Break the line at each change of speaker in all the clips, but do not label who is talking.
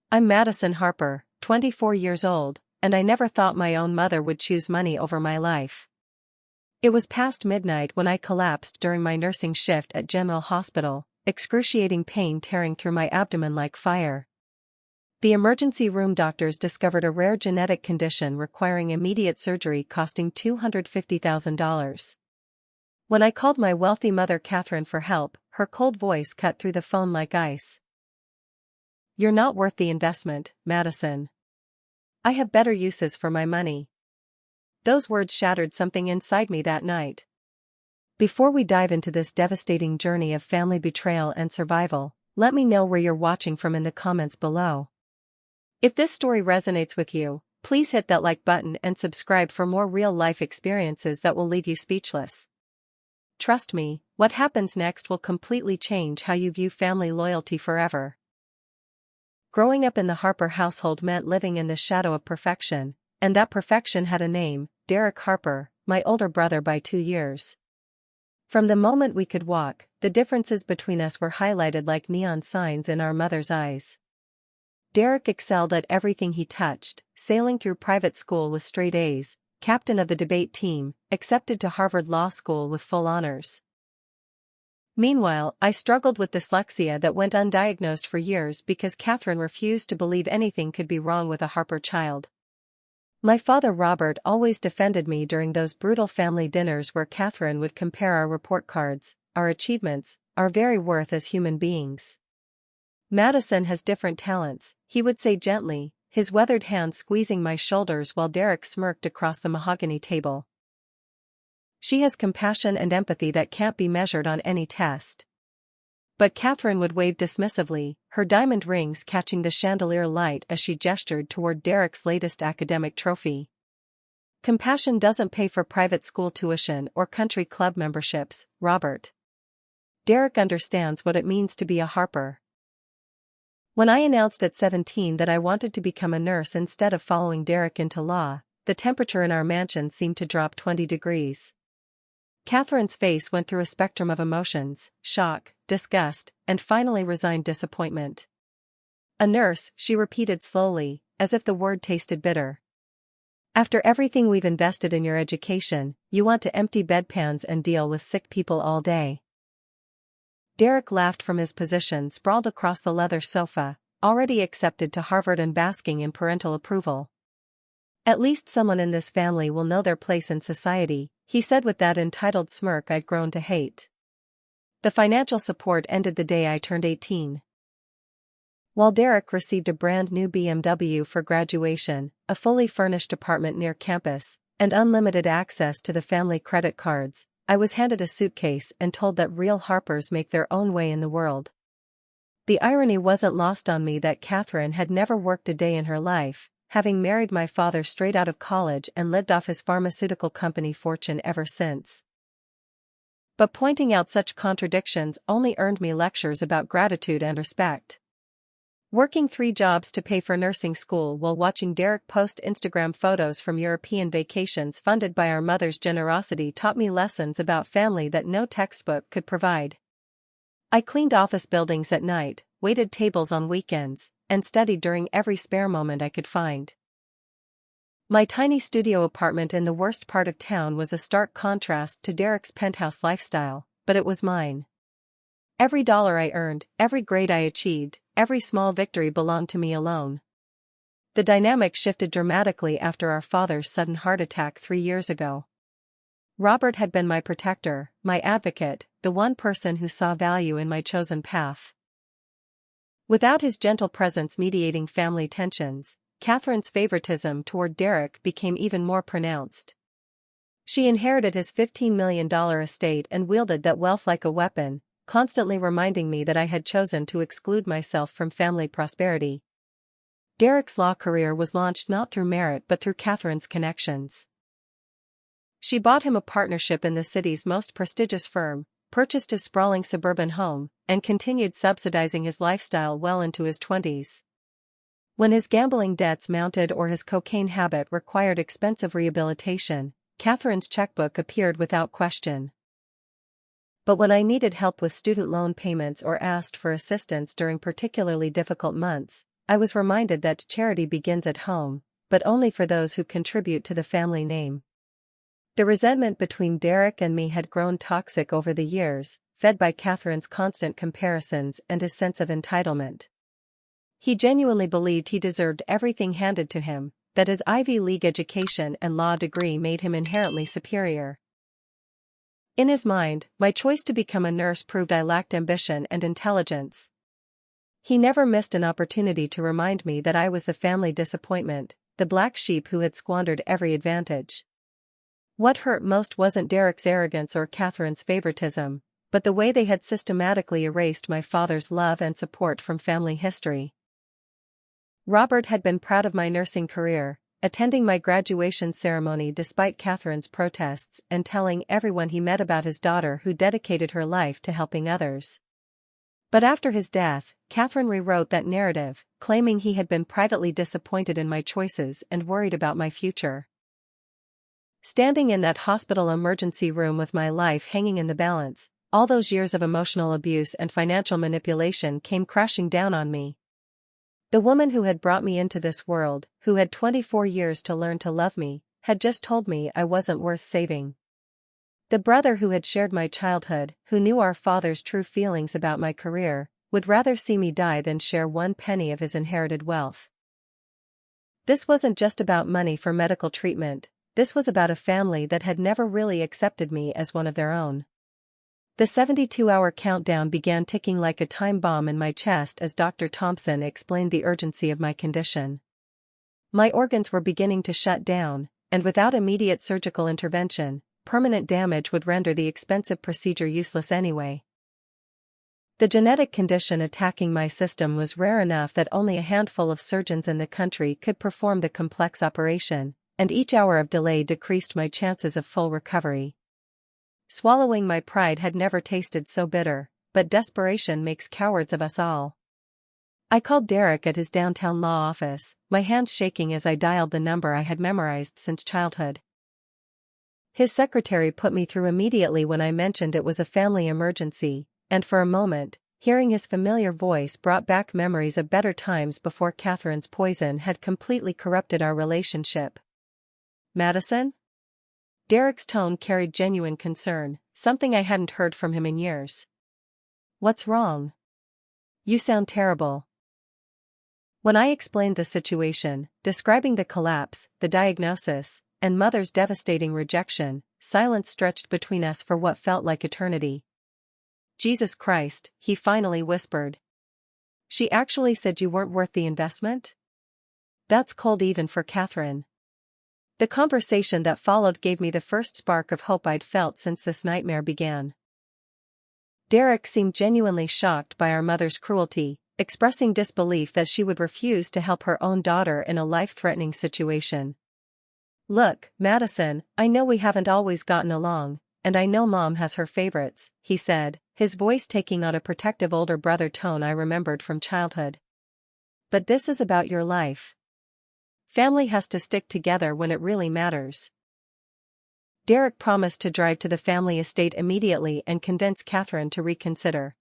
I'm Madison Harper, 24 years old, and I never thought my own mother would choose money over my life. It was past midnight when I collapsed during my nursing shift at General Hospital, excruciating pain tearing through my abdomen like fire. The emergency room doctors discovered a rare genetic condition requiring immediate surgery costing $250,000. When I called my wealthy mother Catherine for help, her cold voice cut through the phone like ice. "You're not worth the investment, Madison. I have better uses for my money." Those words shattered something inside me that night. Before we dive into this devastating journey of family betrayal and survival, let me know where you're watching from in the comments below. If this story resonates with you, please hit that like button and subscribe for more real-life experiences that will leave you speechless. Trust me, what happens next will completely change how you view family loyalty forever. Growing up in the Harper household meant living in the shadow of perfection, and that perfection had a name, Derek Harper, my older brother by 2 years. From the moment we could walk, the differences between us were highlighted like neon signs in our mother's eyes. Derek excelled at everything he touched, sailing through private school with straight A's, captain of the debate team, accepted to Harvard Law School with full honors. Meanwhile, I struggled with dyslexia that went undiagnosed for years because Catherine refused to believe anything could be wrong with a Harper child. My father Robert always defended me during those brutal family dinners where Catherine would compare our report cards, our achievements, our very worth as human beings. "Madison has different talents," he would say gently, his weathered hand squeezing my shoulders while Derek smirked across the mahogany table. "She has compassion and empathy that can't be measured on any test." But Catherine would wave dismissively, her diamond rings catching the chandelier light as she gestured toward Derek's latest academic trophy. "Compassion doesn't pay for private school tuition or country club memberships, Robert. Derek understands what it means to be a Harper." When I announced at 17 that I wanted to become a nurse instead of following Derek into law, the temperature in our mansion seemed to drop 20 degrees. Catherine's face went through a spectrum of emotions: shock, disgust, and finally resigned disappointment. "A nurse," she repeated slowly, as if the word tasted bitter. "After everything we've invested in your education, you want to empty bedpans and deal with sick people all day." Derek laughed from his position sprawled across the leather sofa, already accepted to Harvard and basking in parental approval. "At least someone in this family will know their place in society," he said with that entitled smirk I'd grown to hate. The financial support ended the day I turned 18. While Derek received a brand new BMW for graduation, a fully furnished apartment near campus, and unlimited access to the family credit cards, I was handed a suitcase and told that real Harpers make their own way in the world. The irony wasn't lost on me that Catherine had never worked a day in her life, having married my father straight out of college and lived off his pharmaceutical company fortune ever since. But pointing out such contradictions only earned me lectures about gratitude and respect. Working 3 jobs to pay for nursing school while watching Derek post Instagram photos from European vacations funded by our mother's generosity taught me lessons about family that no textbook could provide. I cleaned office buildings at night, waited tables on weekends, and studied during every spare moment I could find. My tiny studio apartment in the worst part of town was a stark contrast to Derek's penthouse lifestyle, but it was mine. Every dollar I earned, every grade I achieved, every small victory belonged to me alone. The dynamic shifted dramatically after our father's sudden heart attack 3 years ago. Robert had been my protector, my advocate, the one person who saw value in my chosen path. Without his gentle presence mediating family tensions, Catherine's favoritism toward Derek became even more pronounced. She inherited his $15 million estate and wielded that wealth like a weapon, constantly reminding me that I had chosen to exclude myself from family prosperity. Derek's law career was launched not through merit but through Catherine's connections. She bought him a partnership in the city's most prestigious firm, purchased his sprawling suburban home, and continued subsidizing his lifestyle well into his 20s. When his gambling debts mounted or his cocaine habit required expensive rehabilitation, Catherine's checkbook appeared without question. But when I needed help with student loan payments or asked for assistance during particularly difficult months, I was reminded that charity begins at home, but only for those who contribute to the family name. The resentment between Derek and me had grown toxic over the years, fed by Catherine's constant comparisons and his sense of entitlement. He genuinely believed he deserved everything handed to him, that his Ivy League education and law degree made him inherently superior. In his mind, my choice to become a nurse proved I lacked ambition and intelligence. He never missed an opportunity to remind me that I was the family disappointment, the black sheep who had squandered every advantage. What hurt most wasn't Derek's arrogance or Catherine's favoritism, but the way they had systematically erased my father's love and support from family history. Robert had been proud of my nursing career, attending my graduation ceremony despite Catherine's protests and telling everyone he met about his daughter who dedicated her life to helping others. But after his death, Catherine rewrote that narrative, claiming he had been privately disappointed in my choices and worried about my future. Standing in that hospital emergency room with my life hanging in the balance, all those years of emotional abuse and financial manipulation came crashing down on me. The woman who had brought me into this world, who had 24 years to learn to love me, had just told me I wasn't worth saving. The brother who had shared my childhood, who knew our father's true feelings about my career, would rather see me die than share one penny of his inherited wealth. This wasn't just about money for medical treatment, this was about a family that had never really accepted me as one of their own. The 72-hour countdown began ticking like a time bomb in my chest as Dr. Thompson explained the urgency of my condition. My organs were beginning to shut down, and without immediate surgical intervention, permanent damage would render the expensive procedure useless anyway. The genetic condition attacking my system was rare enough that only a handful of surgeons in the country could perform the complex operation, and each hour of delay decreased my chances of full recovery. Swallowing my pride had never tasted so bitter, but desperation makes cowards of us all. I called Derek at his downtown law office, my hands shaking as I dialed the number I had memorized since childhood. His secretary put me through immediately when I mentioned it was a family emergency, and for a moment, hearing his familiar voice brought back memories of better times before Catherine's poison had completely corrupted our relationship. Madison? Derek's tone carried genuine concern, something I hadn't heard from him in years. What's wrong? You sound terrible. When I explained the situation, describing the collapse, the diagnosis, and Mother's devastating rejection, silence stretched between us for what felt like eternity. Jesus Christ, he finally whispered. She actually said you weren't worth the investment? That's cold even for Catherine. The conversation that followed gave me the first spark of hope I'd felt since this nightmare began. Derek seemed genuinely shocked by our mother's cruelty, expressing disbelief that she would refuse to help her own daughter in a life-threatening situation. Look, Madison, I know we haven't always gotten along, and I know Mom has her favorites, he said, his voice taking on a protective older brother tone I remembered from childhood. But this is about your life. Family has to stick together when it really matters. Derek promised to drive to the family estate immediately and convince Catherine to reconsider.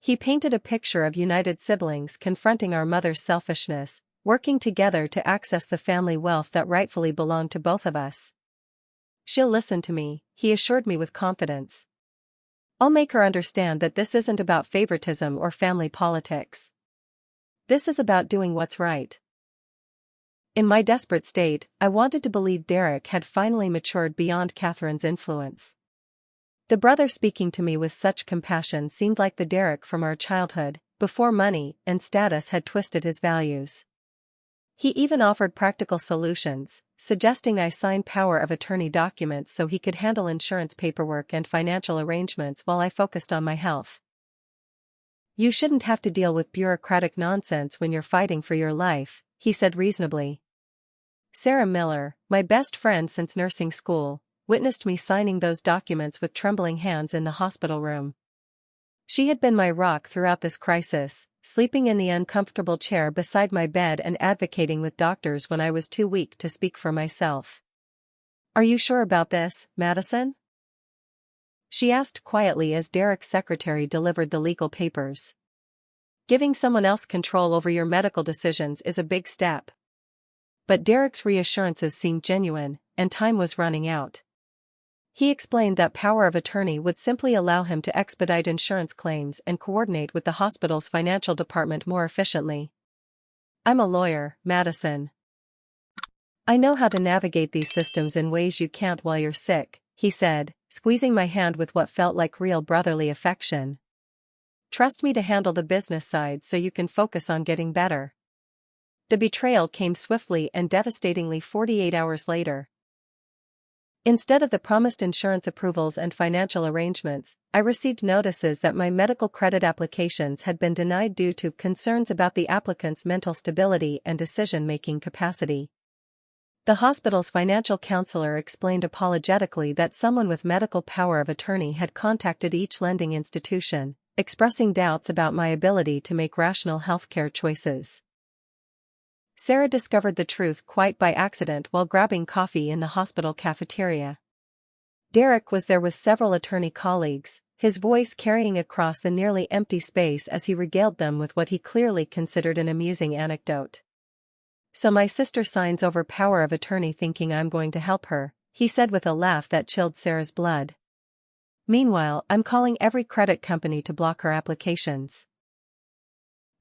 He painted a picture of united siblings confronting our mother's selfishness, working together to access the family wealth that rightfully belonged to both of us. She'll listen to me, he assured me with confidence. I'll make her understand that this isn't about favoritism or family politics. This is about doing what's right. In my desperate state, I wanted to believe Derek had finally matured beyond Catherine's influence. The brother speaking to me with such compassion seemed like the Derek from our childhood, before money and status had twisted his values. He even offered practical solutions, suggesting I sign power of attorney documents so he could handle insurance paperwork and financial arrangements while I focused on my health. You shouldn't have to deal with bureaucratic nonsense when you're fighting for your life, he said reasonably. Sarah Miller, my best friend since nursing school, witnessed me signing those documents with trembling hands in the hospital room. She had been my rock throughout this crisis, sleeping in the uncomfortable chair beside my bed and advocating with doctors when I was too weak to speak for myself. Are you sure about this, Madison? She asked quietly as Derek's secretary delivered the legal papers. Giving someone else control over your medical decisions is a big step. But Derek's reassurances seemed genuine, and time was running out. He explained that power of attorney would simply allow him to expedite insurance claims and coordinate with the hospital's financial department more efficiently. "I'm a lawyer, Madison. I know how to navigate these systems in ways you can't while you're sick," he said, squeezing my hand with what felt like real brotherly affection. "Trust me to handle the business side so you can focus on getting better." The betrayal came swiftly and devastatingly 48 hours later. Instead of the promised insurance approvals and financial arrangements, I received notices that my medical credit applications had been denied due to concerns about the applicant's mental stability and decision-making capacity. The hospital's financial counselor explained apologetically that someone with medical power of attorney had contacted each lending institution, expressing doubts about my ability to make rational healthcare choices. Sarah discovered the truth quite by accident while grabbing coffee in the hospital cafeteria. Derek was there with several attorney colleagues, his voice carrying across the nearly empty space as he regaled them with what he clearly considered an amusing anecdote. "So my sister signs over power of attorney thinking I'm going to help her," he said with a laugh that chilled Sarah's blood. "Meanwhile, I'm calling every credit company to block her applications.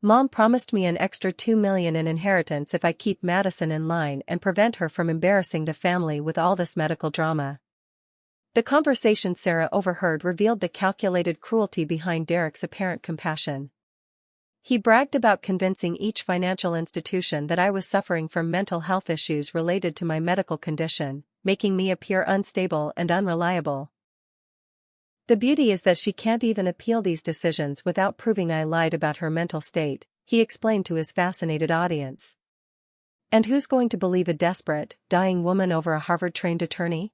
Mom promised me an extra $2 million in inheritance if I keep Madison in line and prevent her from embarrassing the family with all this medical drama." The conversation Sarah overheard revealed the calculated cruelty behind Derek's apparent compassion. He bragged about convincing each financial institution that I was suffering from mental health issues related to my medical condition, making me appear unstable and unreliable. "The beauty is that she can't even appeal these decisions without proving I lied about her mental state," he explained to his fascinated audience. "And who's going to believe a desperate, dying woman over a Harvard-trained attorney?"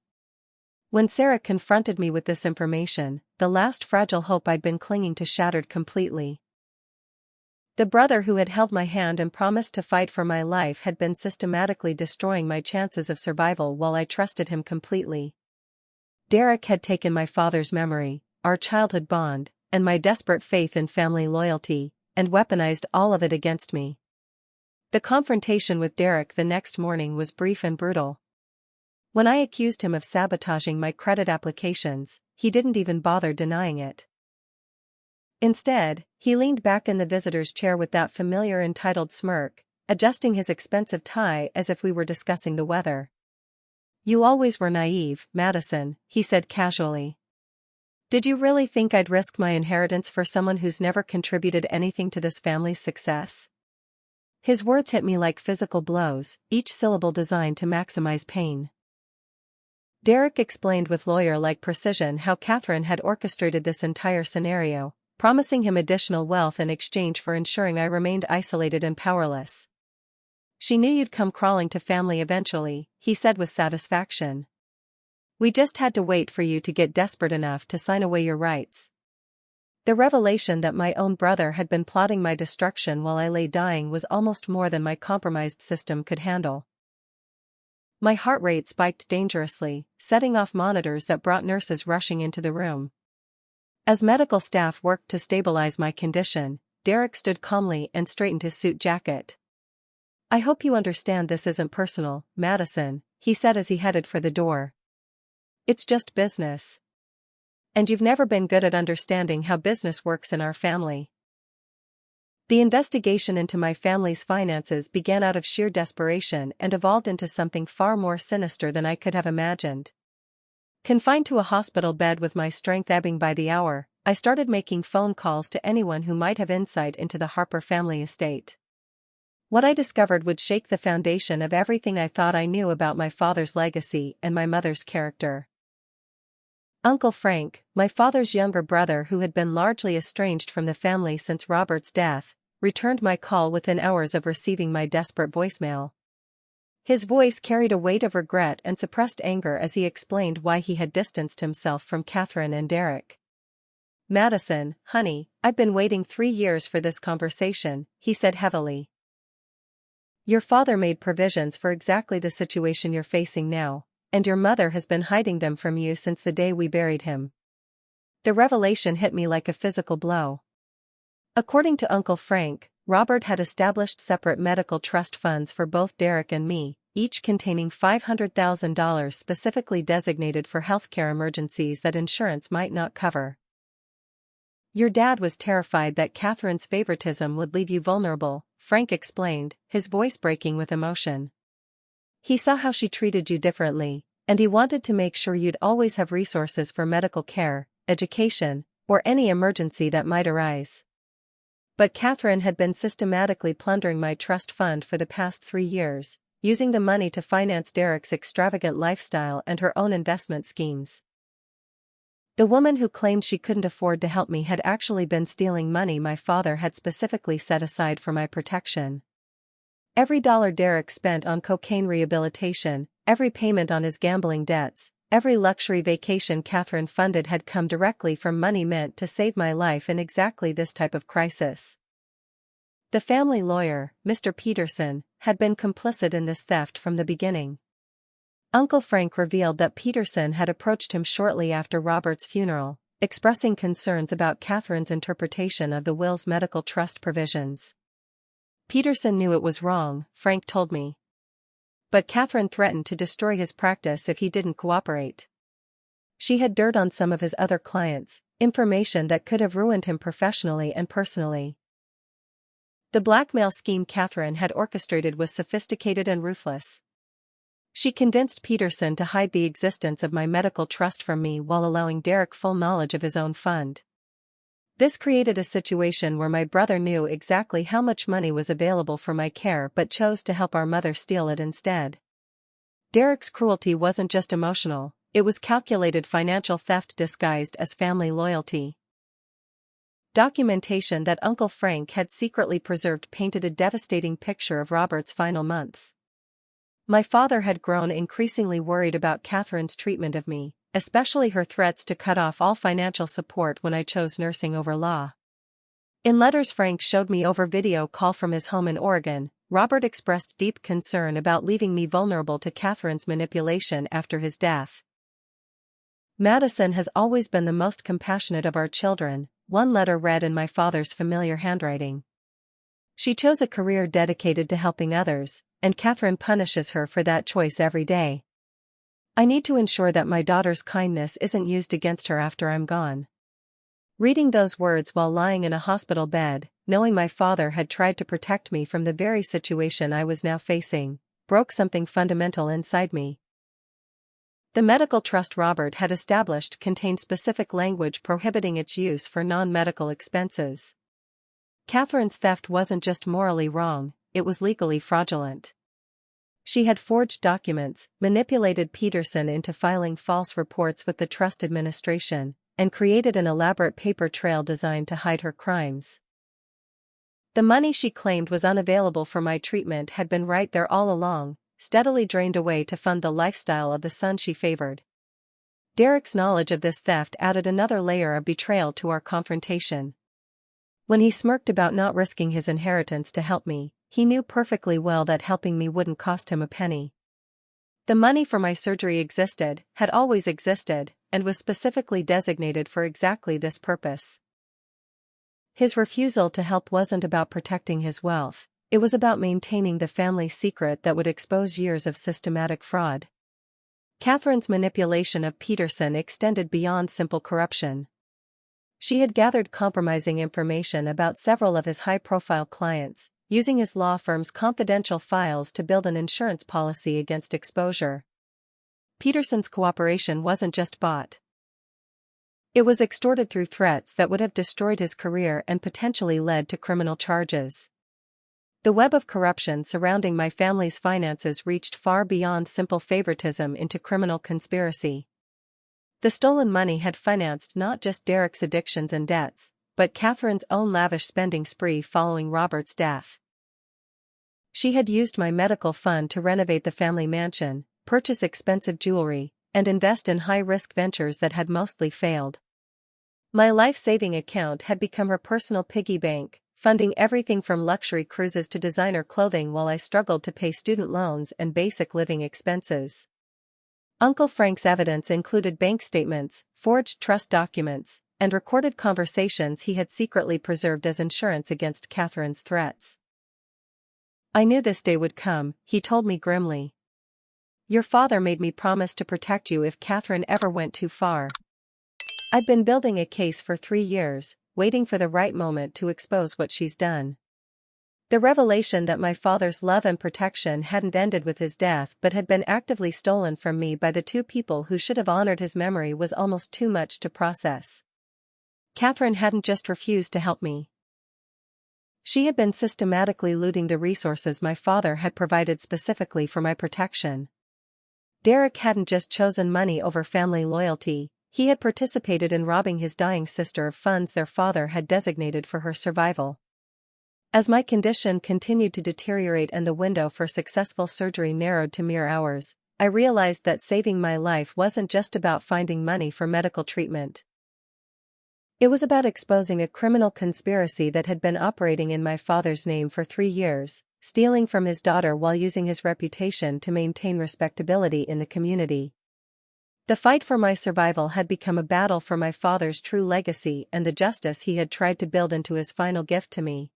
When Sarah confronted me with this information, the last fragile hope I'd been clinging to shattered completely. The brother who had held my hand and promised to fight for my life had been systematically destroying my chances of survival while I trusted him completely. Derek had taken my father's memory, our childhood bond, and my desperate faith in family loyalty, and weaponized all of it against me. The confrontation with Derek the next morning was brief and brutal. When I accused him of sabotaging my credit applications, he didn't even bother denying it. Instead, he leaned back in the visitor's chair with that familiar entitled smirk, adjusting his expensive tie as if we were discussing the weather. "You always were naive, Madison," he said casually. "Did you really think I'd risk my inheritance for someone who's never contributed anything to this family's success?" His words hit me like physical blows, each syllable designed to maximize pain. Derek explained with lawyer-like precision how Catherine had orchestrated this entire scenario, promising him additional wealth in exchange for ensuring I remained isolated and powerless. "She knew you'd come crawling to family eventually," he said with satisfaction. "We just had to wait for you to get desperate enough to sign away your rights." The revelation that my own brother had been plotting my destruction while I lay dying was almost more than my compromised system could handle. My heart rate spiked dangerously, setting off monitors that brought nurses rushing into the room. As medical staff worked to stabilize my condition, Derek stood calmly and straightened his suit jacket. "I hope you understand this isn't personal, Madison," he said as he headed for the door. "It's just business. And you've never been good at understanding how business works in our family." The investigation into my family's finances began out of sheer desperation and evolved into something far more sinister than I could have imagined. Confined to a hospital bed with my strength ebbing by the hour, I started making phone calls to anyone who might have insight into the Harper family estate. What I discovered would shake the foundation of everything I thought I knew about my father's legacy and my mother's character. Uncle Frank, my father's younger brother who had been largely estranged from the family since Robert's death, returned my call within hours of receiving my desperate voicemail. His voice carried a weight of regret and suppressed anger as he explained why he had distanced himself from Catherine and Derek. "Madison, honey, I've been waiting 3 years for this conversation," he said heavily. "Your father made provisions for exactly the situation you're facing now, and your mother has been hiding them from you since the day we buried him." The revelation hit me like a physical blow. According to Uncle Frank, Robert had established separate medical trust funds for both Derek and me, each containing $500,000 specifically designated for healthcare emergencies that insurance might not cover. "Your dad was terrified that Catherine's favoritism would leave you vulnerable," Frank explained, his voice breaking with emotion. "He saw how she treated you differently, and he wanted to make sure you'd always have resources for medical care, education, or any emergency that might arise. But Catherine had been systematically plundering my trust fund for the past 3 years, using the money to finance Derek's extravagant lifestyle and her own investment schemes. The woman who claimed she couldn't afford to help me had actually been stealing money my father had specifically set aside for my protection. Every dollar Derek spent on cocaine rehabilitation, every payment on his gambling debts, every luxury vacation Catherine funded had come directly from money meant to save my life in exactly this type of crisis. The family lawyer, Mr. Peterson, had been complicit in this theft from the beginning. Uncle Frank revealed that Peterson had approached him shortly after Robert's funeral, expressing concerns about Catherine's interpretation of the will's medical trust provisions. Peterson knew it was wrong, Frank told me. But Catherine threatened to destroy his practice if he didn't cooperate. She had dirt on some of his other clients, information that could have ruined him professionally and personally. The blackmail scheme Catherine had orchestrated was sophisticated and ruthless. She convinced Peterson to hide the existence of my medical trust from me while allowing Derek full knowledge of his own fund. This created a situation where my brother knew exactly how much money was available for my care but chose to help our mother steal it instead. Derek's cruelty wasn't just emotional, it was calculated financial theft disguised as family loyalty. Documentation that Uncle Frank had secretly preserved painted a devastating picture of Robert's final months. My father had grown increasingly worried about Catherine's treatment of me, especially her threats to cut off all financial support when I chose nursing over law. In letters Frank showed me over video call from his home in Oregon, Robert expressed deep concern about leaving me vulnerable to Catherine's manipulation after his death. "Madison has always been the most compassionate of our children," one letter read in my father's familiar handwriting. "She chose a career dedicated to helping others, and Catherine punishes her for that choice every day. I need to ensure that my daughter's kindness isn't used against her after I'm gone." Reading those words while lying in a hospital bed, knowing my father had tried to protect me from the very situation I was now facing, broke something fundamental inside me. The medical trust Robert had established contained specific language prohibiting its use for non-medical expenses. Catherine's theft wasn't just morally wrong, it was legally fraudulent. She had forged documents, manipulated Peterson into filing false reports with the trust administration, and created an elaborate paper trail designed to hide her crimes. The money she claimed was unavailable for my treatment had been right there all along, steadily drained away to fund the lifestyle of the son she favored. Derek's knowledge of this theft added another layer of betrayal to our confrontation. When he smirked about not risking his inheritance to help me, he knew perfectly well that helping me wouldn't cost him a penny. The money for my surgery existed, had always existed, and was specifically designated for exactly this purpose. His refusal to help wasn't about protecting his wealth, it was about maintaining the family secret that would expose years of systematic fraud. Catherine's manipulation of Peterson extended beyond simple corruption. She had gathered compromising information about several of his high-profile clients, using his law firm's confidential files to build an insurance policy against exposure. Peterson's cooperation wasn't just bought. It was extorted through threats that would have destroyed his career and potentially led to criminal charges. The web of corruption surrounding my family's finances reached far beyond simple favoritism into criminal conspiracy. The stolen money had financed not just Derek's addictions and debts, but Catherine's own lavish spending spree following Robert's death. She had used my medical fund to renovate the family mansion, purchase expensive jewelry, and invest in high-risk ventures that had mostly failed. My life-saving account had become her personal piggy bank, funding everything from luxury cruises to designer clothing while I struggled to pay student loans and basic living expenses. Uncle Frank's evidence included bank statements, forged trust documents, and recorded conversations he had secretly preserved as insurance against Catherine's threats. "I knew this day would come," he told me grimly. "Your father made me promise to protect you if Catherine ever went too far. I've been building a case for 3 years, waiting for the right moment to expose what she's done." The revelation that my father's love and protection hadn't ended with his death but had been actively stolen from me by the two people who should have honored his memory was almost too much to process. Catherine hadn't just refused to help me. She had been systematically looting the resources my father had provided specifically for my protection. Derek hadn't just chosen money over family loyalty, he had participated in robbing his dying sister of funds their father had designated for her survival. As my condition continued to deteriorate and the window for successful surgery narrowed to mere hours, I realized that saving my life wasn't just about finding money for medical treatment. It was about exposing a criminal conspiracy that had been operating in my father's name for 3 years, stealing from his daughter while using his reputation to maintain respectability in the community. The fight for my survival had become a battle for my father's true legacy and the justice he had tried to build into his final gift to me.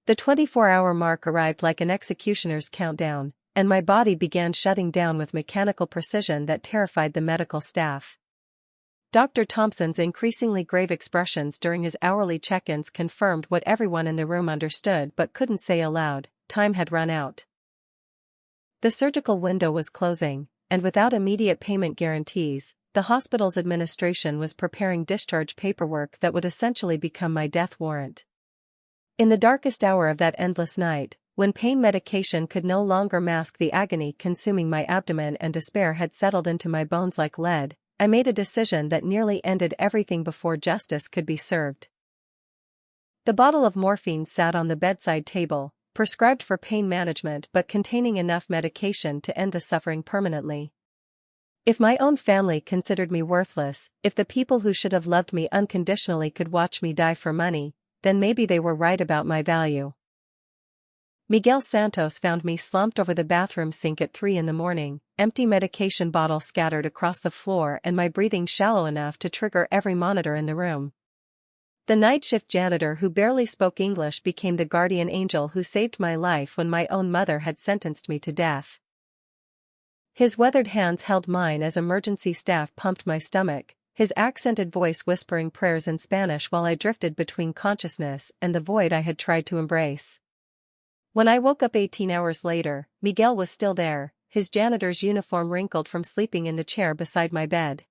The 24-hour mark arrived like an executioner's countdown, and my body began shutting down with mechanical precision that terrified the medical staff. Dr. Thompson's increasingly grave expressions during his hourly check-ins confirmed what everyone in the room understood but couldn't say aloud: time had run out. The surgical window was closing, and without immediate payment guarantees, the hospital's administration was preparing discharge paperwork that would essentially become my death warrant. In the darkest hour of that endless night, when pain medication could no longer mask the agony consuming my abdomen and despair had settled into my bones like lead, I made a decision that nearly ended everything before justice could be served. The bottle of morphine sat on the bedside table, prescribed for pain management but containing enough medication to end the suffering permanently. If my own family considered me worthless, if the people who should have loved me unconditionally could watch me die for money, then maybe they were right about my value. Miguel Santos found me slumped over the bathroom sink at 3 a.m, empty medication bottle scattered across the floor and my breathing shallow enough to trigger every monitor in the room. The night shift janitor who barely spoke English became the guardian angel who saved my life when my own mother had sentenced me to death. His weathered hands held mine as emergency staff pumped my stomach, his accented voice whispering prayers in Spanish while I drifted between consciousness and the void I had tried to embrace. When I woke up 18 hours later, Miguel was still there, his janitor's uniform wrinkled from sleeping in the chair beside my bed.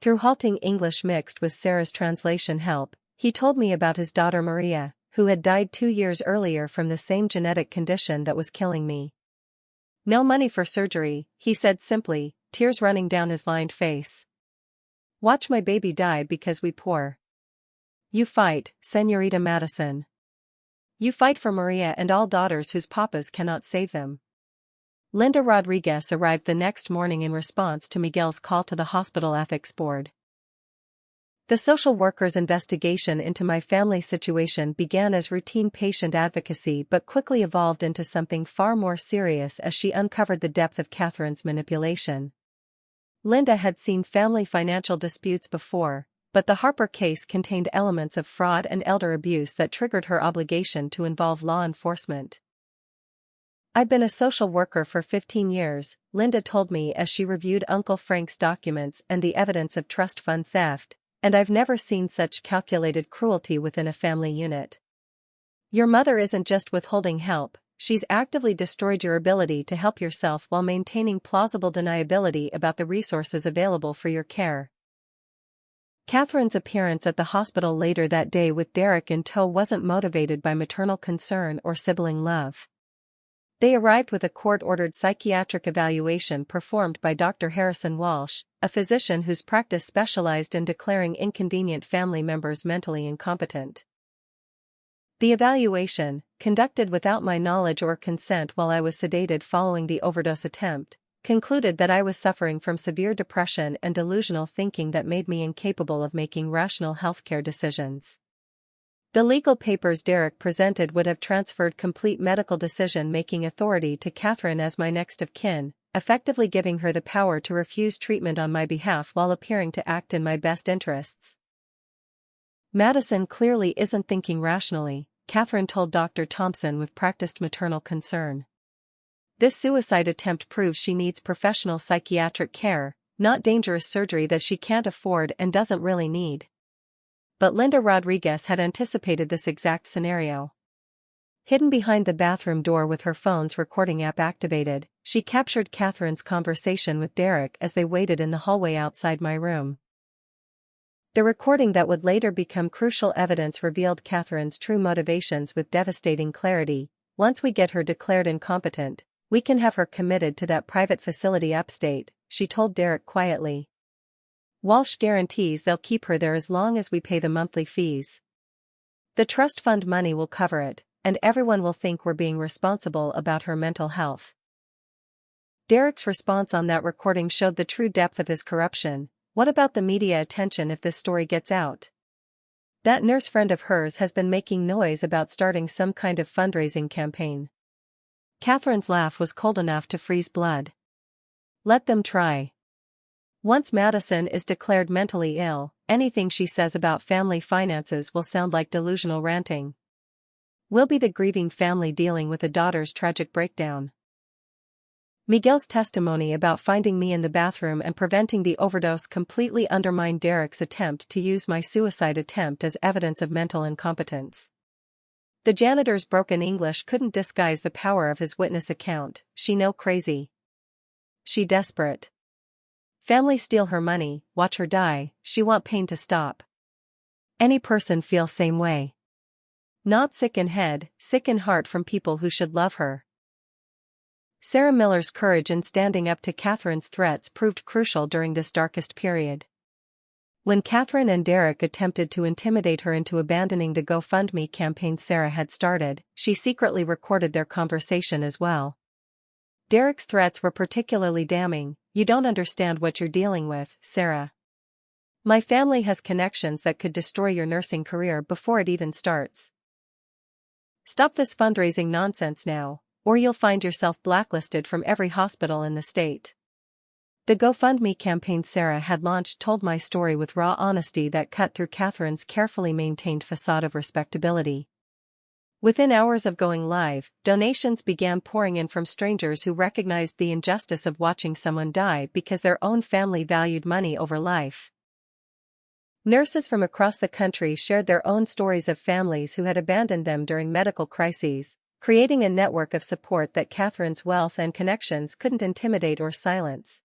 Through halting English mixed with Sarah's translation help, he told me about his daughter Maria, who had died 2 years earlier from the same genetic condition that was killing me. "No money for surgery," he said simply, tears running down his lined face. "Watch my baby die because we poor. You fight, Señorita Madison. You fight for Maria and all daughters whose papas cannot save them." Linda Rodriguez arrived the next morning in response to Miguel's call to the hospital ethics board. The social worker's investigation into my family situation began as routine patient advocacy but quickly evolved into something far more serious as she uncovered the depth of Catherine's manipulation. Linda had seen family financial disputes before, but the Harper case contained elements of fraud and elder abuse that triggered her obligation to involve law enforcement. "I've been a social worker for 15 years, Linda told me as she reviewed Uncle Frank's documents and the evidence of trust fund theft, "and I've never seen such calculated cruelty within a family unit. Your mother isn't just withholding help, she's actively destroyed your ability to help yourself while maintaining plausible deniability about the resources available for your care." Catherine's appearance at the hospital later that day with Derek in tow wasn't motivated by maternal concern or sibling love. They arrived with a court-ordered psychiatric evaluation performed by Dr. Harrison Walsh, a physician whose practice specialized in declaring inconvenient family members mentally incompetent. The evaluation, conducted without my knowledge or consent while I was sedated following the overdose attempt, concluded that I was suffering from severe depression and delusional thinking that made me incapable of making rational healthcare decisions. The legal papers Derek presented would have transferred complete medical decision-making authority to Catherine as my next of kin, effectively giving her the power to refuse treatment on my behalf while appearing to act in my best interests. Madison clearly isn't thinking rationally, Catherine told Dr. Thompson with practiced maternal concern. This suicide attempt proves she needs professional psychiatric care, not dangerous surgery that she can't afford and doesn't really need. But Linda Rodriguez had anticipated this exact scenario. Hidden behind the bathroom door with her phone's recording app activated, she captured Catherine's conversation with Derek as they waited in the hallway outside my room. The recording that would later become crucial evidence revealed Catherine's true motivations with devastating clarity. Once we get her declared incompetent, we can have her committed to that private facility upstate, she told Derek quietly. Walsh guarantees they'll keep her there as long as we pay the monthly fees. The trust fund money will cover it, and everyone will think we're being responsible about her mental health. Derek's response on that recording showed the true depth of his corruption. What about the media attention if this story gets out? That nurse friend of hers has been making noise about starting some kind of fundraising campaign. Catherine's laugh was cold enough to freeze blood. Let them try. Once Madison is declared mentally ill, anything she says about family finances will sound like delusional ranting. We'll be the grieving family dealing with a daughter's tragic breakdown. Miguel's testimony about finding me in the bathroom and preventing the overdose completely undermined Derek's attempt to use my suicide attempt as evidence of mental incompetence. The janitor's broken English couldn't disguise the power of his witness account. She no crazy. She desperate. Family steal her money, watch her die, she want pain to stop. Any person feel same way. Not sick in head, sick in heart from people who should love her. Sarah Miller's courage in standing up to Catherine's threats proved crucial during this darkest period. When Catherine and Derek attempted to intimidate her into abandoning the GoFundMe campaign Sarah had started, she secretly recorded their conversation as well. Derek's threats were particularly damning. You don't understand what you're dealing with, Sarah. My family has connections that could destroy your nursing career before it even starts. Stop this fundraising nonsense now, or you'll find yourself blacklisted from every hospital in the state. The GoFundMe campaign Sarah had launched told my story with raw honesty that cut through Catherine's carefully maintained facade of respectability. Within hours of going live, donations began pouring in from strangers who recognized the injustice of watching someone die because their own family valued money over life. Nurses from across the country shared their own stories of families who had abandoned them during medical crises, creating a network of support that Catherine's wealth and connections couldn't intimidate or silence.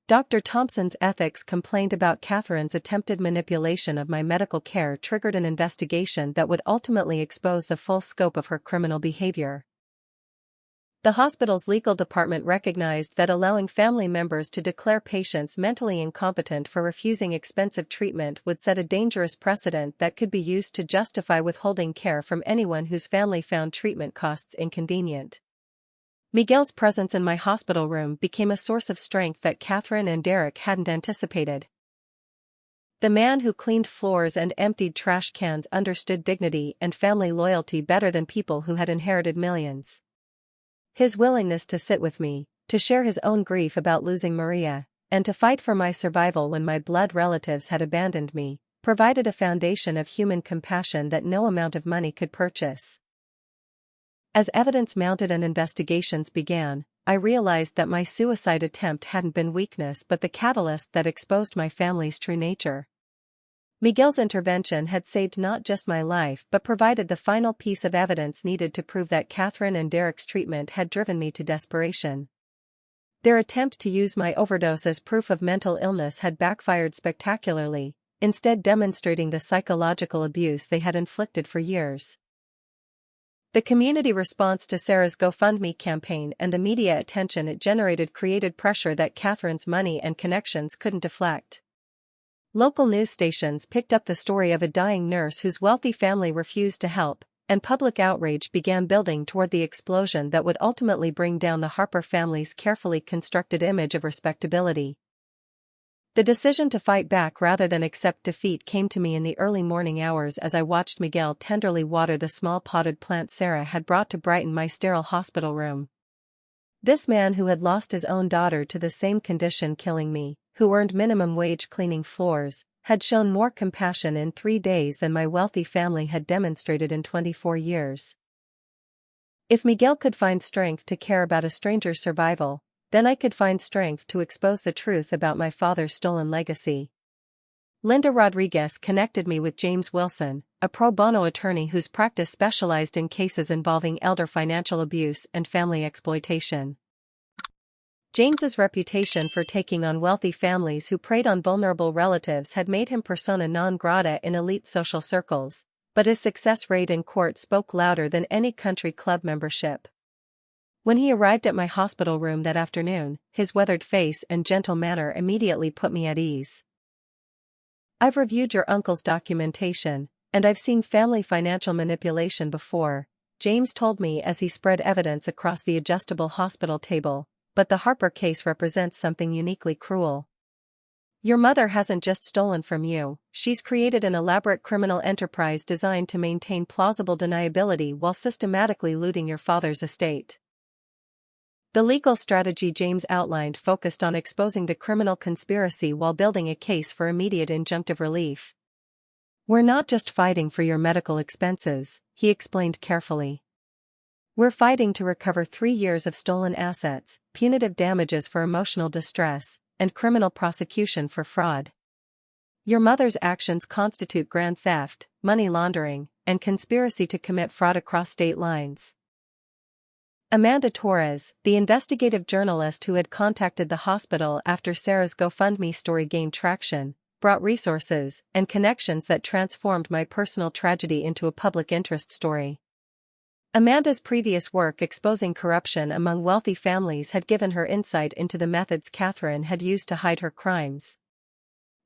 Dr. Thompson's ethics complaint about Catherine's attempted manipulation of my medical care triggered an investigation that would ultimately expose the full scope of her criminal behavior. The hospital's legal department recognized that allowing family members to declare patients mentally incompetent for refusing expensive treatment would set a dangerous precedent that could be used to justify withholding care from anyone whose family found treatment costs inconvenient. Miguel's presence in my hospital room became a source of strength that Catherine and Derek hadn't anticipated. The man who cleaned floors and emptied trash cans understood dignity and family loyalty better than people who had inherited millions. His willingness to sit with me, to share his own grief about losing Maria, and to fight for my survival when my blood relatives had abandoned me, provided a foundation of human compassion that no amount of money could purchase. As evidence mounted and investigations began, I realized that my suicide attempt hadn't been weakness but the catalyst that exposed my family's true nature. Miguel's intervention had saved not just my life but provided the final piece of evidence needed to prove that Catherine and Derek's treatment had driven me to desperation. Their attempt to use my overdose as proof of mental illness had backfired spectacularly, instead demonstrating the psychological abuse they had inflicted for years. The community response to Sarah's GoFundMe campaign and the media attention it generated created pressure that Catherine's money and connections couldn't deflect. Local news stations picked up the story of a dying nurse whose wealthy family refused to help, and public outrage began building toward the explosion that would ultimately bring down the Harper family's carefully constructed image of respectability. The decision to fight back rather than accept defeat came to me in the early morning hours as I watched Miguel tenderly water the small potted plant Sarah had brought to brighten my sterile hospital room. This man who had lost his own daughter to the same condition killing me, who earned minimum wage cleaning floors, had shown more compassion in 3 days than my wealthy family had demonstrated in 24 years. If Miguel could find strength to care about a stranger's survival, then I could find strength to expose the truth about my father's stolen legacy. Linda Rodriguez connected me with James Wilson, a pro bono attorney whose practice specialized in cases involving elder financial abuse and family exploitation. James's reputation for taking on wealthy families who preyed on vulnerable relatives had made him persona non grata in elite social circles, but his success rate in court spoke louder than any country club membership. When he arrived at my hospital room that afternoon, his weathered face and gentle manner immediately put me at ease. "I've reviewed your uncle's documentation, and I've seen family financial manipulation before," James told me as he spread evidence across the adjustable hospital table, "but the Harper case represents something uniquely cruel. Your mother hasn't just stolen from you, she's created an elaborate criminal enterprise designed to maintain plausible deniability while systematically looting your father's estate." The legal strategy James outlined focused on exposing the criminal conspiracy while building a case for immediate injunctive relief. "We're not just fighting for your medical expenses," he explained carefully. "We're fighting to recover 3 years of stolen assets, punitive damages for emotional distress, and criminal prosecution for fraud. Your mother's actions constitute grand theft, money laundering, and conspiracy to commit fraud across state lines." Amanda Torres, the investigative journalist who had contacted the hospital after Sarah's GoFundMe story gained traction, brought resources and connections that transformed my personal tragedy into a public interest story. Amanda's previous work exposing corruption among wealthy families had given her insight into the methods Catherine had used to hide her crimes.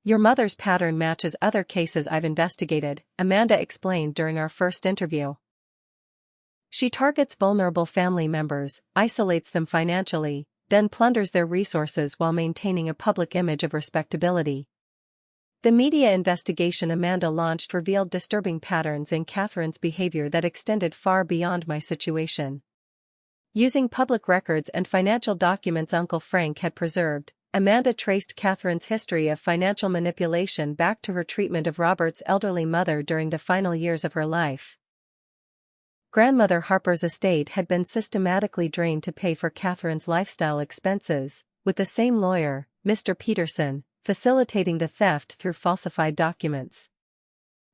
"Your mother's pattern matches other cases I've investigated," Amanda explained during our first interview. "She targets vulnerable family members, isolates them financially, then plunders their resources while maintaining a public image of respectability." The media investigation Amanda launched revealed disturbing patterns in Catherine's behavior that extended far beyond my situation. Using public records and financial documents Uncle Frank had preserved, Amanda traced Catherine's history of financial manipulation back to her treatment of Robert's elderly mother during the final years of her life. Grandmother Harper's estate had been systematically drained to pay for Catherine's lifestyle expenses, with the same lawyer, Mr. Peterson, facilitating the theft through falsified documents.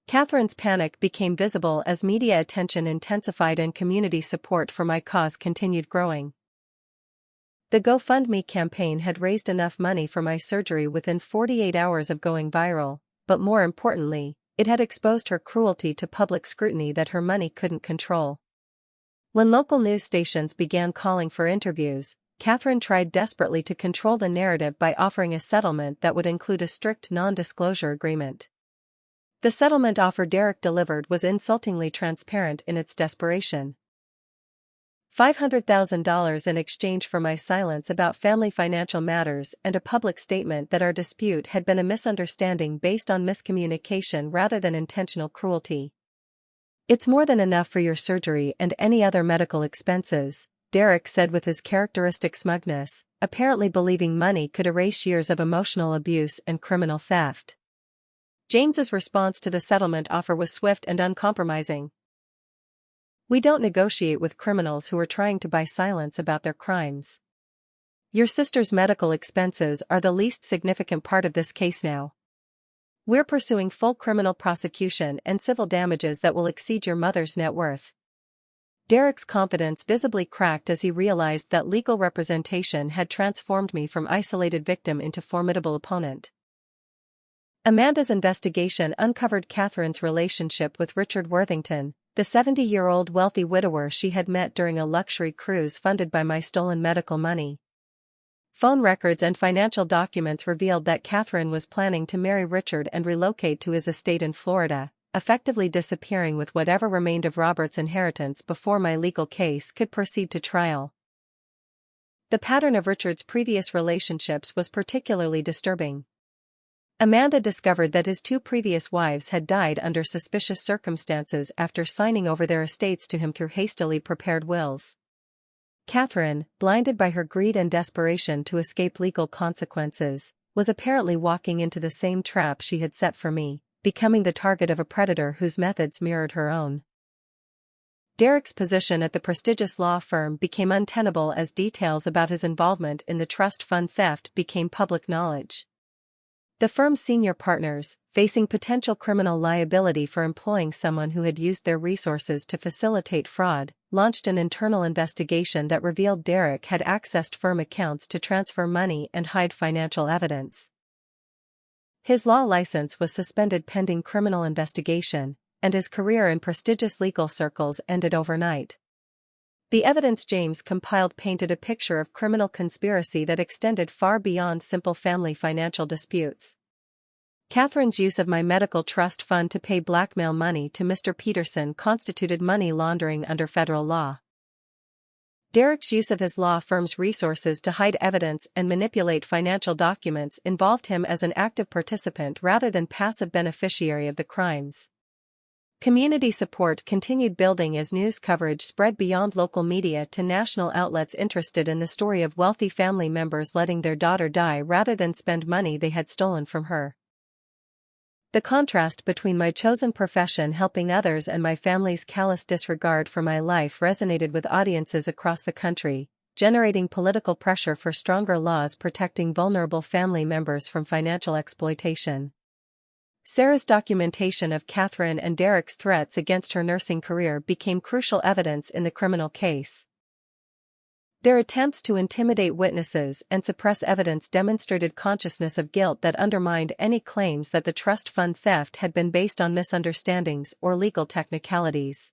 Catherine's panic became visible as media attention intensified and community support for my cause continued growing. The GoFundMe campaign had raised enough money for my surgery within 48 hours of going viral, but more importantly, it had exposed her cruelty to public scrutiny that her money couldn't control. When local news stations began calling for interviews, Catherine tried desperately to control the narrative by offering a settlement that would include a strict non-disclosure agreement. The settlement offer Derek delivered was insultingly transparent in its desperation. $500,000 in exchange for my silence about family financial matters and a public statement that our dispute had been a misunderstanding based on miscommunication rather than intentional cruelty. "It's more than enough for your surgery and any other medical expenses," Derek said with his characteristic smugness, apparently believing money could erase years of emotional abuse and criminal theft. James's response to the settlement offer was swift and uncompromising. "We don't negotiate with criminals who are trying to buy silence about their crimes. Your sister's medical expenses are the least significant part of this case now. We're pursuing full criminal prosecution and civil damages that will exceed your mother's net worth." Derek's confidence visibly cracked as he realized that legal representation had transformed me from isolated victim into formidable opponent. Amanda's investigation uncovered Catherine's relationship with Richard Worthington, the 70-year-old wealthy widower she had met during a luxury cruise funded by my stolen medical money. Phone records and financial documents revealed that Catherine was planning to marry Richard and relocate to his estate in Florida, effectively disappearing with whatever remained of Robert's inheritance before my legal case could proceed to trial. The pattern of Richard's previous relationships was particularly disturbing. Amanda discovered that his 2 previous wives had died under suspicious circumstances after signing over their estates to him through hastily prepared wills. Catherine, blinded by her greed and desperation to escape legal consequences, was apparently walking into the same trap she had set for me, becoming the target of a predator whose methods mirrored her own. Derek's position at the prestigious law firm became untenable as details about his involvement in the trust fund theft became public knowledge. The firm's senior partners, facing potential criminal liability for employing someone who had used their resources to facilitate fraud, launched an internal investigation that revealed Derek had accessed firm accounts to transfer money and hide financial evidence. His law license was suspended pending criminal investigation, and his career in prestigious legal circles ended overnight. The evidence James compiled painted a picture of criminal conspiracy that extended far beyond simple family financial disputes. Catherine's use of my medical trust fund to pay blackmail money to Mr. Peterson constituted money laundering under federal law. Derek's use of his law firm's resources to hide evidence and manipulate financial documents involved him as an active participant rather than passive beneficiary of the crimes. Community support continued building as news coverage spread beyond local media to national outlets interested in the story of wealthy family members letting their daughter die rather than spend money they had stolen from her. The contrast between my chosen profession helping others and my family's callous disregard for my life resonated with audiences across the country, generating political pressure for stronger laws protecting vulnerable family members from financial exploitation. Sarah's documentation of Catherine and Derek's threats against her nursing career became crucial evidence in the criminal case. Their attempts to intimidate witnesses and suppress evidence demonstrated consciousness of guilt that undermined any claims that the trust fund theft had been based on misunderstandings or legal technicalities.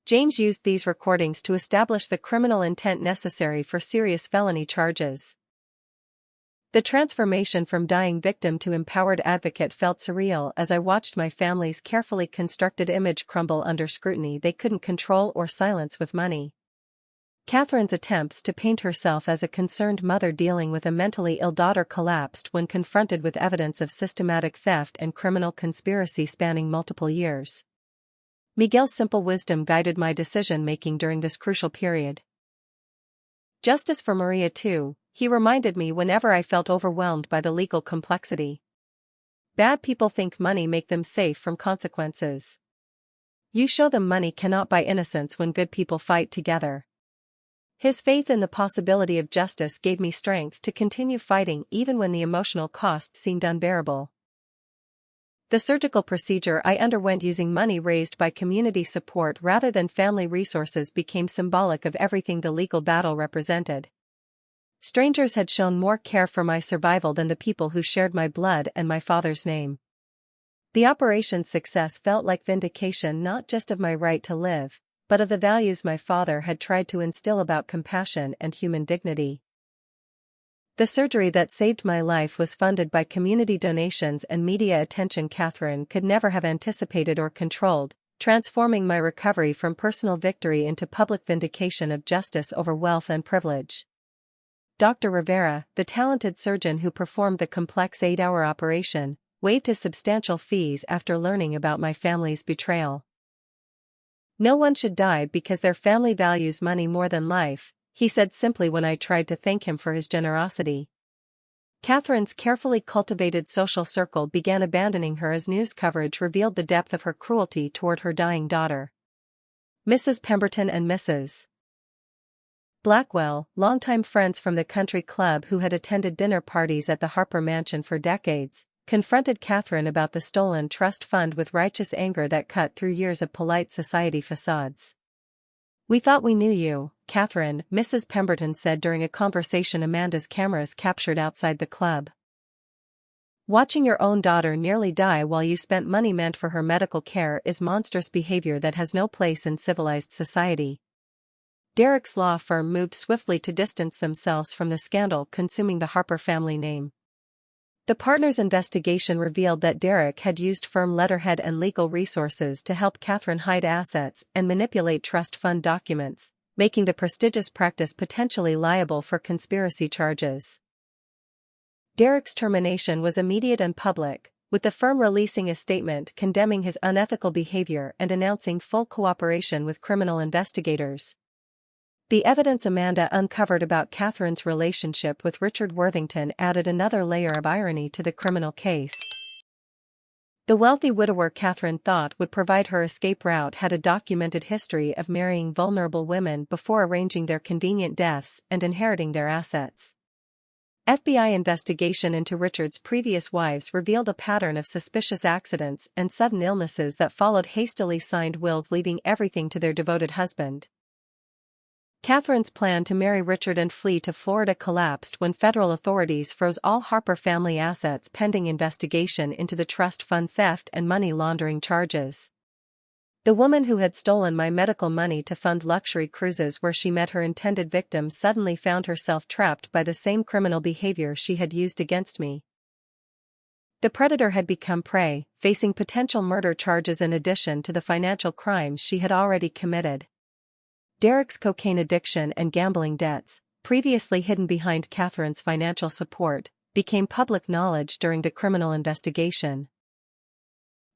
James used these recordings to establish the criminal intent necessary for serious felony charges. The transformation from dying victim to empowered advocate felt surreal as I watched my family's carefully constructed image crumble under scrutiny they couldn't control or silence with money. Catherine's attempts to paint herself as a concerned mother dealing with a mentally ill daughter collapsed when confronted with evidence of systematic theft and criminal conspiracy spanning multiple years. Miguel's simple wisdom guided my decision-making during this crucial period. Justice for Maria too, he reminded me whenever I felt overwhelmed by the legal complexity. Bad people think money make them safe from consequences. You show them money cannot buy innocence when good people fight together. His faith in the possibility of justice gave me strength to continue fighting even when the emotional cost seemed unbearable. The surgical procedure I underwent using money raised by community support rather than family resources became symbolic of everything the legal battle represented. Strangers had shown more care for my survival than the people who shared my blood and my father's name. The operation's success felt like vindication not just of my right to live, but of the values my father had tried to instill about compassion and human dignity. The surgery that saved my life was funded by community donations and media attention Catherine could never have anticipated or controlled, transforming my recovery from personal victory into public vindication of justice over wealth and privilege. Dr. Rivera, the talented surgeon who performed the complex 8-hour operation, waived his substantial fees after learning about my family's betrayal. "No one should die because their family values money more than life," he said simply when I tried to thank him for his generosity. Catherine's carefully cultivated social circle began abandoning her as news coverage revealed the depth of her cruelty toward her dying daughter. Mrs. Pemberton and Mrs. Blackwell, longtime friends from the country club who had attended dinner parties at the Harper mansion for decades, confronted Catherine about the stolen trust fund with righteous anger that cut through years of polite society facades. "We thought we knew you, Catherine," Mrs. Pemberton said during a conversation Amanda's cameras captured outside the club. "Watching your own daughter nearly die while you spent money meant for her medical care is monstrous behavior that has no place in civilized society." Derek's law firm moved swiftly to distance themselves from the scandal consuming the Harper family name. The partners' investigation revealed that Derek had used firm letterhead and legal resources to help Catherine hide assets and manipulate trust fund documents, making the prestigious practice potentially liable for conspiracy charges. Derek's termination was immediate and public, with the firm releasing a statement condemning his unethical behavior and announcing full cooperation with criminal investigators. The evidence Amanda uncovered about Catherine's relationship with Richard Worthington added another layer of irony to the criminal case. The wealthy widower Catherine thought would provide her escape route had a documented history of marrying vulnerable women before arranging their convenient deaths and inheriting their assets. FBI investigation into Richard's previous wives revealed a pattern of suspicious accidents and sudden illnesses that followed hastily signed wills leaving everything to their devoted husband. Catherine's plan to marry Richard and flee to Florida collapsed when federal authorities froze all Harper family assets pending investigation into the trust fund theft and money laundering charges. The woman who had stolen my medical money to fund luxury cruises where she met her intended victim suddenly found herself trapped by the same criminal behavior she had used against me. The predator had become prey, facing potential murder charges in addition to the financial crimes she had already committed. Derek's cocaine addiction and gambling debts, previously hidden behind Catherine's financial support, became public knowledge during the criminal investigation.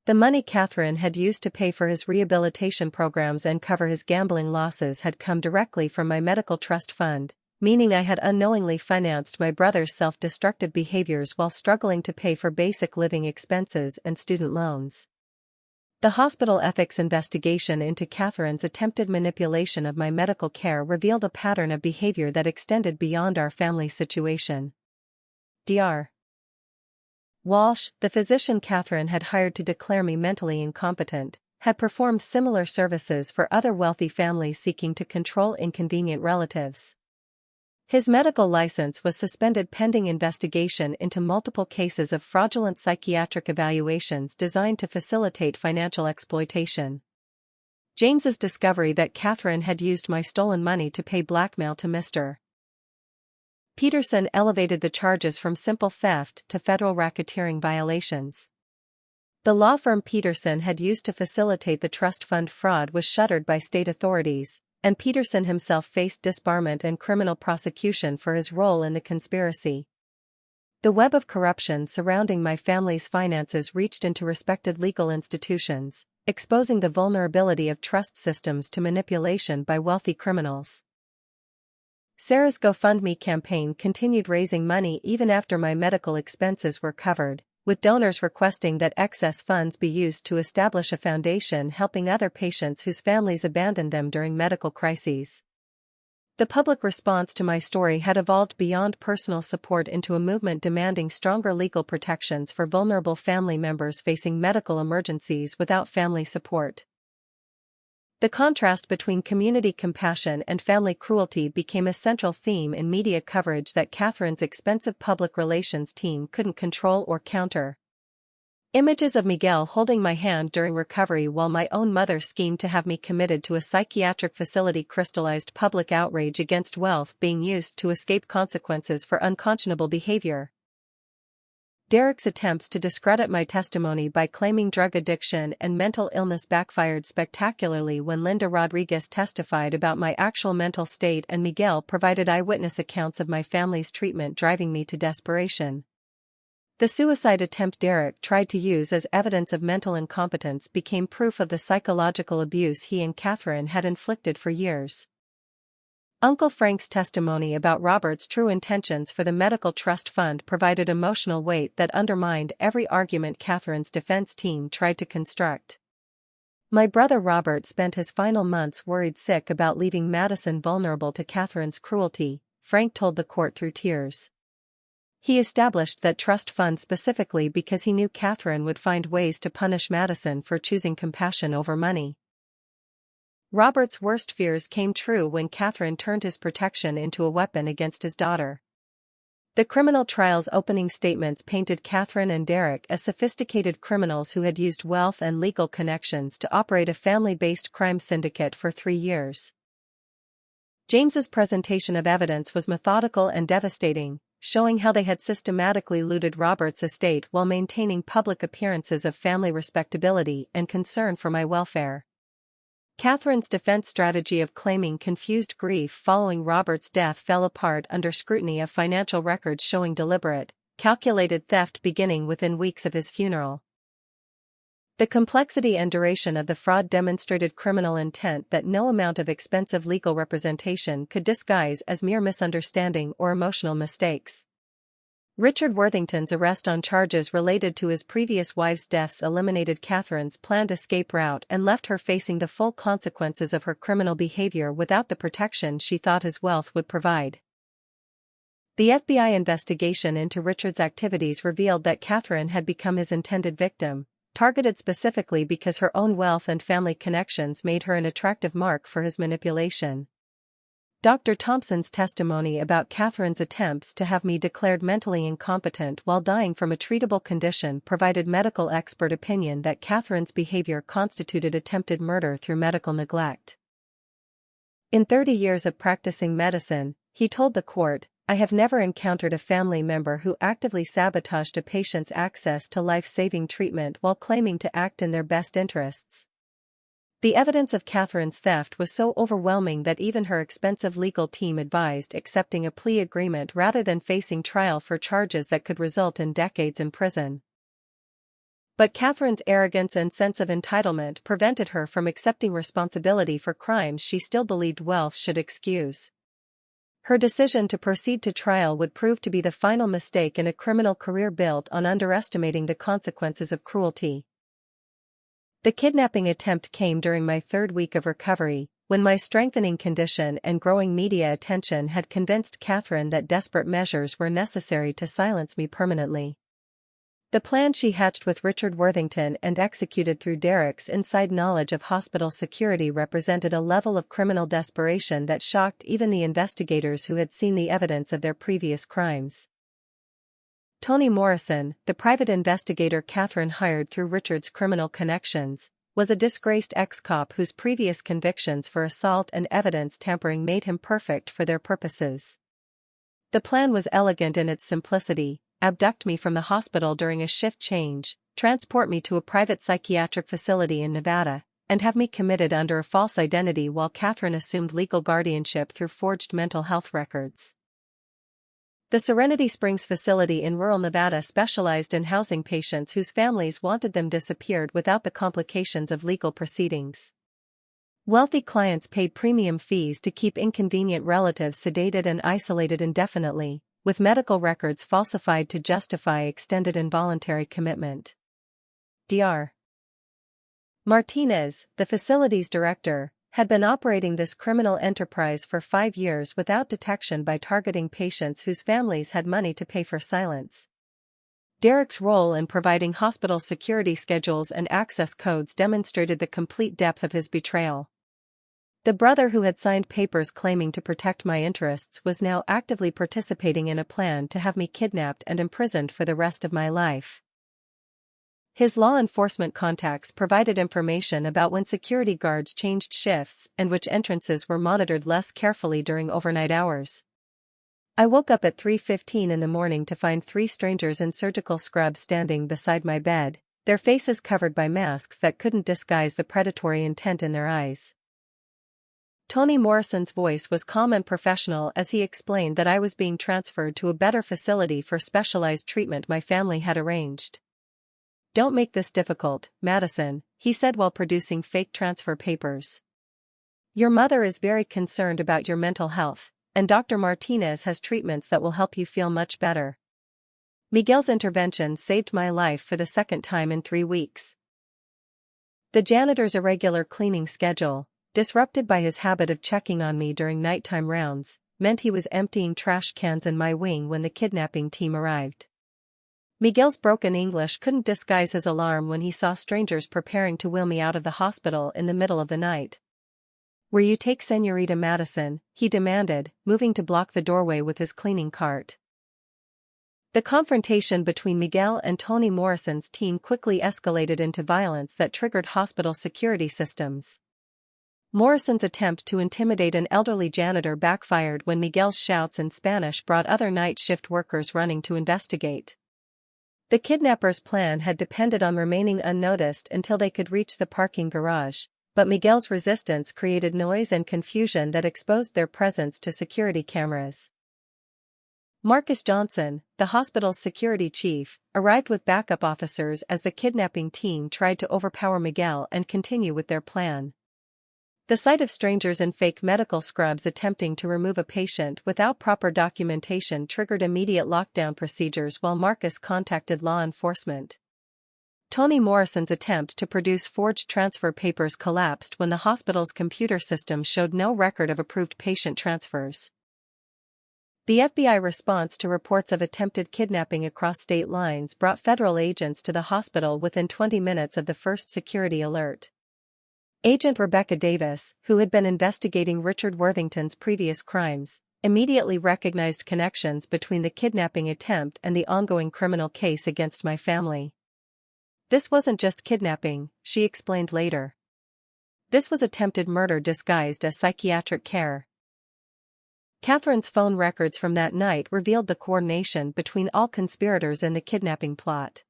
The money Catherine had used to pay for his rehabilitation programs and cover his gambling losses had come directly from my medical trust fund, meaning I had unknowingly financed my brother's self-destructive behaviors while struggling to pay for basic living expenses and student loans. The hospital ethics investigation into Catherine's attempted manipulation of my medical care revealed a pattern of behavior that extended beyond our family situation. Dr. Walsh, the physician Catherine had hired to declare me mentally incompetent, had performed similar services for other wealthy families seeking to control inconvenient relatives. His medical license was suspended pending investigation into multiple cases of fraudulent psychiatric evaluations designed to facilitate financial exploitation. James's discovery that Catherine had used my stolen money to pay blackmail to Mr. Peterson elevated the charges from simple theft to federal racketeering violations. The law firm Peterson had used to facilitate the trust fund fraud was shuttered by state authorities, and Peterson himself faced disbarment and criminal prosecution for his role in the conspiracy. The web of corruption surrounding my family's finances reached into respected legal institutions, exposing the vulnerability of trust systems to manipulation by wealthy criminals. Sarah's GoFundMe campaign continued raising money even after my medical expenses were covered, with donors requesting that excess funds be used to establish a foundation helping other patients whose families abandoned them during medical crises. The public response to my story had evolved beyond personal support into a movement demanding stronger legal protections for vulnerable family members facing medical emergencies without family support. The contrast between community compassion and family cruelty became a central theme in media coverage that Catherine's expensive public relations team couldn't control or counter. Images of Miguel holding my hand during recovery while my own mother schemed to have me committed to a psychiatric facility crystallized public outrage against wealth being used to escape consequences for unconscionable behavior. Derek's attempts to discredit my testimony by claiming drug addiction and mental illness backfired spectacularly when Linda Rodriguez testified about my actual mental state and Miguel provided eyewitness accounts of my family's treatment, driving me to desperation. The suicide attempt Derek tried to use as evidence of mental incompetence became proof of the psychological abuse he and Catherine had inflicted for years. Uncle Frank's testimony about Robert's true intentions for the medical trust fund provided emotional weight that undermined every argument Catherine's defense team tried to construct. My brother Robert spent his final months worried sick about leaving Madison vulnerable to Catherine's cruelty, Frank told the court through tears. He established that trust fund specifically because he knew Catherine would find ways to punish Madison for choosing compassion over money. Robert's worst fears came true when Catherine turned his protection into a weapon against his daughter. The criminal trial's opening statements painted Catherine and Derek as sophisticated criminals who had used wealth and legal connections to operate a family-based crime syndicate for 3 years. James's presentation of evidence was methodical and devastating, showing how they had systematically looted Robert's estate while maintaining public appearances of family respectability and concern for my welfare. Catherine's defense strategy of claiming confused grief following Robert's death fell apart under scrutiny of financial records showing deliberate, calculated theft beginning within weeks of his funeral. The complexity and duration of the fraud demonstrated criminal intent that no amount of expensive legal representation could disguise as mere misunderstanding or emotional mistakes. Richard Worthington's arrest on charges related to his previous wife's deaths eliminated Catherine's planned escape route and left her facing the full consequences of her criminal behavior without the protection she thought his wealth would provide. The FBI investigation into Richard's activities revealed that Catherine had become his intended victim, targeted specifically because her own wealth and family connections made her an attractive mark for his manipulation. Dr. Thompson's testimony about Catherine's attempts to have me declared mentally incompetent while dying from a treatable condition provided medical expert opinion that Catherine's behavior constituted attempted murder through medical neglect. In 30 years of practicing medicine, he told the court, "I have never encountered a family member who actively sabotaged a patient's access to life-saving treatment while claiming to act in their best interests." The evidence of Catherine's theft was so overwhelming that even her expensive legal team advised accepting a plea agreement rather than facing trial for charges that could result in decades in prison. But Catherine's arrogance and sense of entitlement prevented her from accepting responsibility for crimes she still believed wealth should excuse. Her decision to proceed to trial would prove to be the final mistake in a criminal career built on underestimating the consequences of cruelty. The kidnapping attempt came during my third week of recovery, when my strengthening condition and growing media attention had convinced Catherine that desperate measures were necessary to silence me permanently. The plan she hatched with Richard Worthington and executed through Derek's inside knowledge of hospital security represented a level of criminal desperation that shocked even the investigators who had seen the evidence of their previous crimes. Toni Morrison, the private investigator Catherine hired through Richard's criminal connections, was a disgraced ex-cop whose previous convictions for assault and evidence tampering made him perfect for their purposes. The plan was elegant in its simplicity: abduct me from the hospital during a shift change, transport me to a private psychiatric facility in Nevada, and have me committed under a false identity while Catherine assumed legal guardianship through forged mental health records. The Serenity Springs facility in rural Nevada specialized in housing patients whose families wanted them disappeared without the complications of legal proceedings. Wealthy clients paid premium fees to keep inconvenient relatives sedated and isolated indefinitely, with medical records falsified to justify extended involuntary commitment. Dr. Martinez, the facility's director, had been operating this criminal enterprise for 5 years without detection by targeting patients whose families had money to pay for silence. Derek's role in providing hospital security schedules and access codes demonstrated the complete depth of his betrayal. The brother who had signed papers claiming to protect my interests was now actively participating in a plan to have me kidnapped and imprisoned for the rest of my life. His law enforcement contacts provided information about when security guards changed shifts and which entrances were monitored less carefully during overnight hours. I woke up at 3:15 in the morning to find 3 strangers in surgical scrubs standing beside my bed, their faces covered by masks that couldn't disguise the predatory intent in their eyes. Toni Morrison's voice was calm and professional as he explained that I was being transferred to a better facility for specialized treatment my family had arranged. "Don't make this difficult, Madison," he said while producing fake transfer papers. "Your mother is very concerned about your mental health, and Dr. Martinez has treatments that will help you feel much better." Miguel's intervention saved my life for the second time in 3 weeks. The janitor's irregular cleaning schedule, disrupted by his habit of checking on me during nighttime rounds, meant he was emptying trash cans in my wing when the kidnapping team arrived. Miguel's broken English couldn't disguise his alarm when he saw strangers preparing to wheel me out of the hospital in the middle of the night. "Where you take Señorita Madison?" he demanded, moving to block the doorway with his cleaning cart. The confrontation between Miguel and Toni Morrison's team quickly escalated into violence that triggered hospital security systems. Morrison's attempt to intimidate an elderly janitor backfired when Miguel's shouts in Spanish brought other night shift workers running to investigate. The kidnappers' plan had depended on remaining unnoticed until they could reach the parking garage, but Miguel's resistance created noise and confusion that exposed their presence to security cameras. Marcus Johnson, the hospital's security chief, arrived with backup officers as the kidnapping team tried to overpower Miguel and continue with their plan. The sight of strangers in fake medical scrubs attempting to remove a patient without proper documentation triggered immediate lockdown procedures while Marcus contacted law enforcement. Toni Morrison's attempt to produce forged transfer papers collapsed when the hospital's computer system showed no record of approved patient transfers. The FBI response to reports of attempted kidnapping across state lines brought federal agents to the hospital within 20 minutes of the first security alert. Agent Rebecca Davis, who had been investigating Richard Worthington's previous crimes, immediately recognized connections between the kidnapping attempt and the ongoing criminal case against my family. "This wasn't just kidnapping," she explained later. "This was attempted murder disguised as psychiatric care." Catherine's phone records from that night revealed the coordination between all conspirators in the kidnapping plot.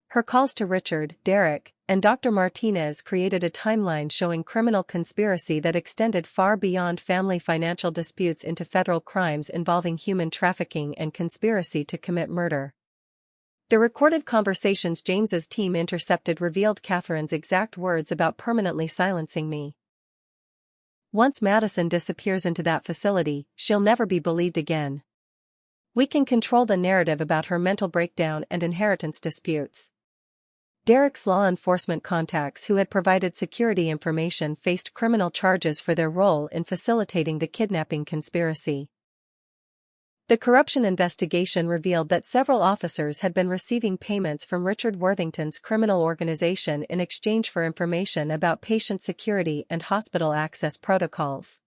Her calls to Richard, Derek, and Dr. Martinez created a timeline showing criminal conspiracy that extended far beyond family financial disputes into federal crimes involving human trafficking and conspiracy to commit murder. The recorded conversations James's team intercepted revealed Catherine's exact words about permanently silencing me. "Once Madison disappears into that facility, she'll never be believed again. We can control the narrative about her mental breakdown and inheritance disputes." Derek's law enforcement contacts who had provided security information faced criminal charges for their role in facilitating the kidnapping conspiracy. The corruption investigation revealed that several officers had been receiving payments from Richard Worthington's criminal organization in exchange for information about patient security and hospital access protocols.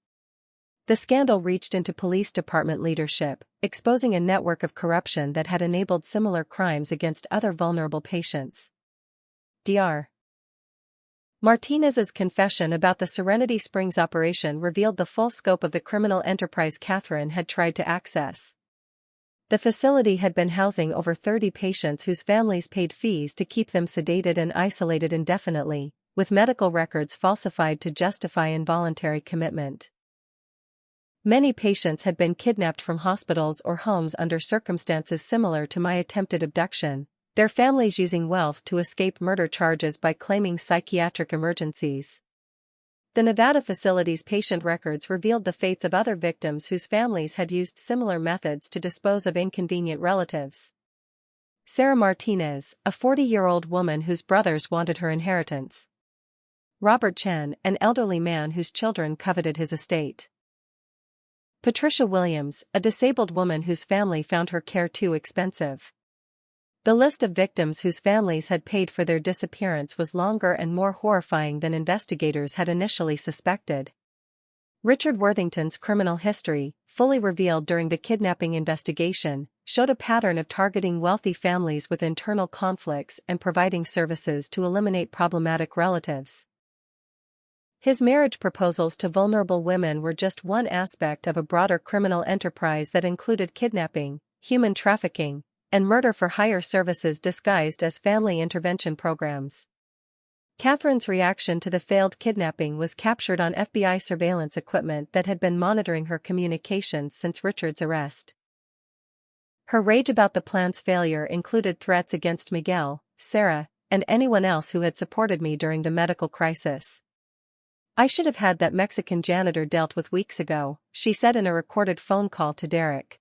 The scandal reached into police department leadership, exposing a network of corruption that had enabled similar crimes against other vulnerable patients. Dr. Martinez's confession about the Serenity Springs operation revealed the full scope of the criminal enterprise Catherine had tried to access. The facility had been housing over 30 patients whose families paid fees to keep them sedated and isolated indefinitely, with medical records falsified to justify involuntary commitment. Many patients had been kidnapped from hospitals or homes under circumstances similar to my attempted abduction, their families using wealth to escape murder charges by claiming psychiatric emergencies. The Nevada facility's patient records revealed the fates of other victims whose families had used similar methods to dispose of inconvenient relatives. Sarah Martinez, a 40-year-old woman whose brothers wanted her inheritance. Robert Chen, an elderly man whose children coveted his estate. Patricia Williams, a disabled woman whose family found her care too expensive. The list of victims whose families had paid for their disappearance was longer and more horrifying than investigators had initially suspected. Richard Worthington's criminal history, fully revealed during the kidnapping investigation, showed a pattern of targeting wealthy families with internal conflicts and providing services to eliminate problematic relatives. His marriage proposals to vulnerable women were just one aspect of a broader criminal enterprise that included kidnapping, human trafficking, and murder-for-hire services disguised as family intervention programs. Catherine's reaction to the failed kidnapping was captured on FBI surveillance equipment that had been monitoring her communications since Richard's arrest. Her rage about the plan's failure included threats against Miguel, Sarah, and anyone else who had supported me during the medical crisis. "I should have had that Mexican janitor dealt with weeks ago," she said in a recorded phone call to Derek.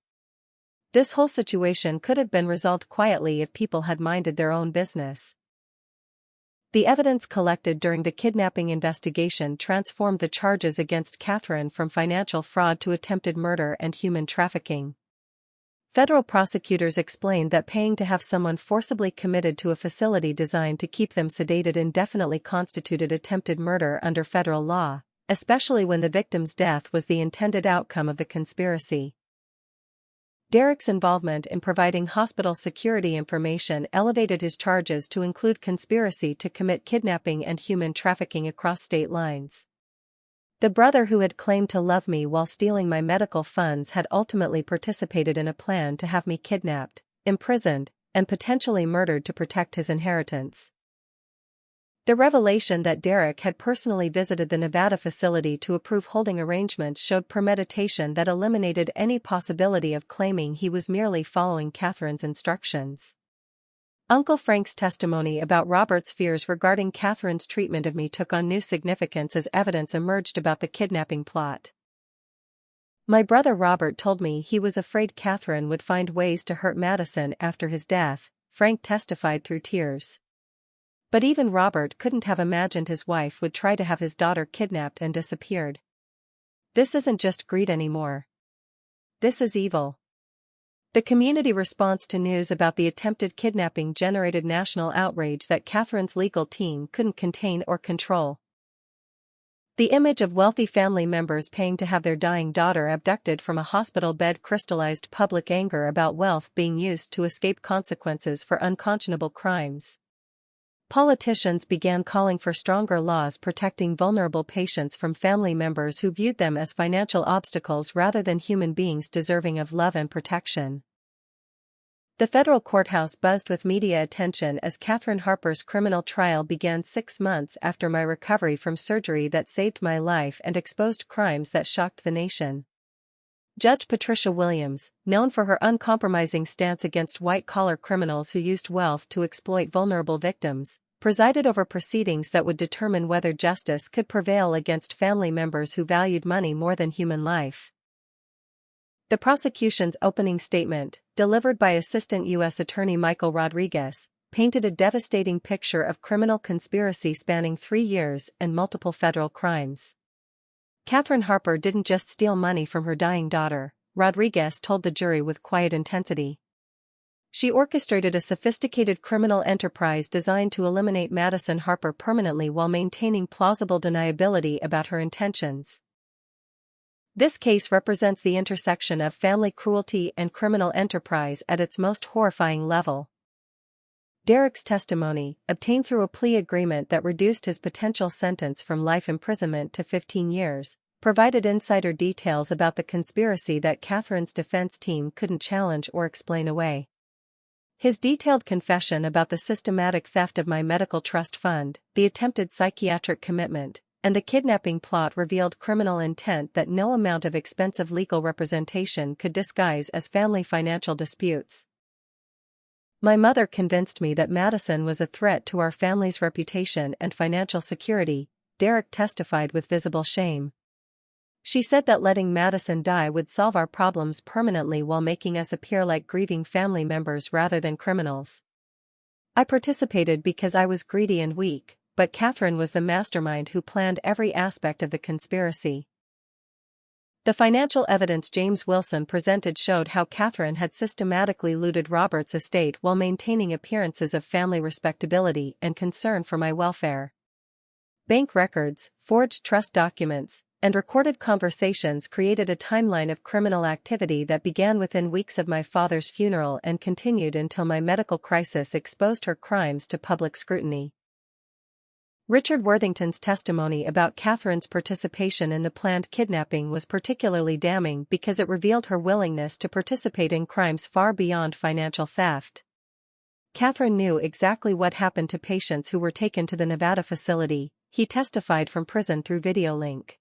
"This whole situation could have been resolved quietly if people had minded their own business." The evidence collected during the kidnapping investigation transformed the charges against Catherine from financial fraud to attempted murder and human trafficking. Federal prosecutors explained that paying to have someone forcibly committed to a facility designed to keep them sedated indefinitely constituted attempted murder under federal law, especially when the victim's death was the intended outcome of the conspiracy. Derek's involvement in providing hospital security information elevated his charges to include conspiracy to commit kidnapping and human trafficking across state lines. The brother who had claimed to love me while stealing my medical funds had ultimately participated in a plan to have me kidnapped, imprisoned, and potentially murdered to protect his inheritance. The revelation that Derek had personally visited the Nevada facility to approve holding arrangements showed premeditation that eliminated any possibility of claiming he was merely following Catherine's instructions. Uncle Frank's testimony about Robert's fears regarding Catherine's treatment of me took on new significance as evidence emerged about the kidnapping plot. My brother Robert told me he was afraid Catherine would find ways to hurt Madison after his death, Frank testified through tears. But even Robert couldn't have imagined his wife would try to have his daughter kidnapped and disappeared. This isn't just greed anymore. This is evil. The community response to news about the attempted kidnapping generated national outrage that Catherine's legal team couldn't contain or control. The image of wealthy family members paying to have their dying daughter abducted from a hospital bed crystallized public anger about wealth being used to escape consequences for unconscionable crimes. Politicians began calling for stronger laws protecting vulnerable patients from family members who viewed them as financial obstacles rather than human beings deserving of love and protection. The federal courthouse buzzed with media attention as Madison Harper's criminal trial began 6 months after my recovery from surgery that saved my life and exposed crimes that shocked the nation. Judge Patricia Williams, known for her uncompromising stance against white-collar criminals who used wealth to exploit vulnerable victims, presided over proceedings that would determine whether justice could prevail against family members who valued money more than human life. The prosecution's opening statement, delivered by Assistant U.S. Attorney Michael Rodriguez, painted a devastating picture of criminal conspiracy spanning 3 years and multiple federal crimes. Madison Harper didn't just steal money from her dying daughter, Rodriguez told the jury with quiet intensity. She orchestrated a sophisticated criminal enterprise designed to eliminate Madison Harper permanently while maintaining plausible deniability about her intentions. This case represents the intersection of family cruelty and criminal enterprise at its most horrifying level. Derek's testimony, obtained through a plea agreement that reduced his potential sentence from life imprisonment to 15 years, provided insider details about the conspiracy that Catherine's defense team couldn't challenge or explain away. His detailed confession about the systematic theft of my medical trust fund, the attempted psychiatric commitment, and the kidnapping plot revealed criminal intent that no amount of expensive legal representation could disguise as family financial disputes. My mother convinced me that Madison was a threat to our family's reputation and financial security, Derek testified with visible shame. She said that letting Madison die would solve our problems permanently while making us appear like grieving family members rather than criminals. I participated because I was greedy and weak, but Catherine was the mastermind who planned every aspect of the conspiracy. The financial evidence James Wilson presented showed how Catherine had systematically looted Robert's estate while maintaining appearances of family respectability and concern for my welfare. Bank records, forged trust documents, and recorded conversations created a timeline of criminal activity that began within weeks of my father's funeral and continued until my medical crisis exposed her crimes to public scrutiny. Richard Worthington's testimony about Catherine's participation in the planned kidnapping was particularly damning because it revealed her willingness to participate in crimes far beyond financial theft. Catherine knew exactly what happened to patients who were taken to the Nevada facility, he testified from prison through video link.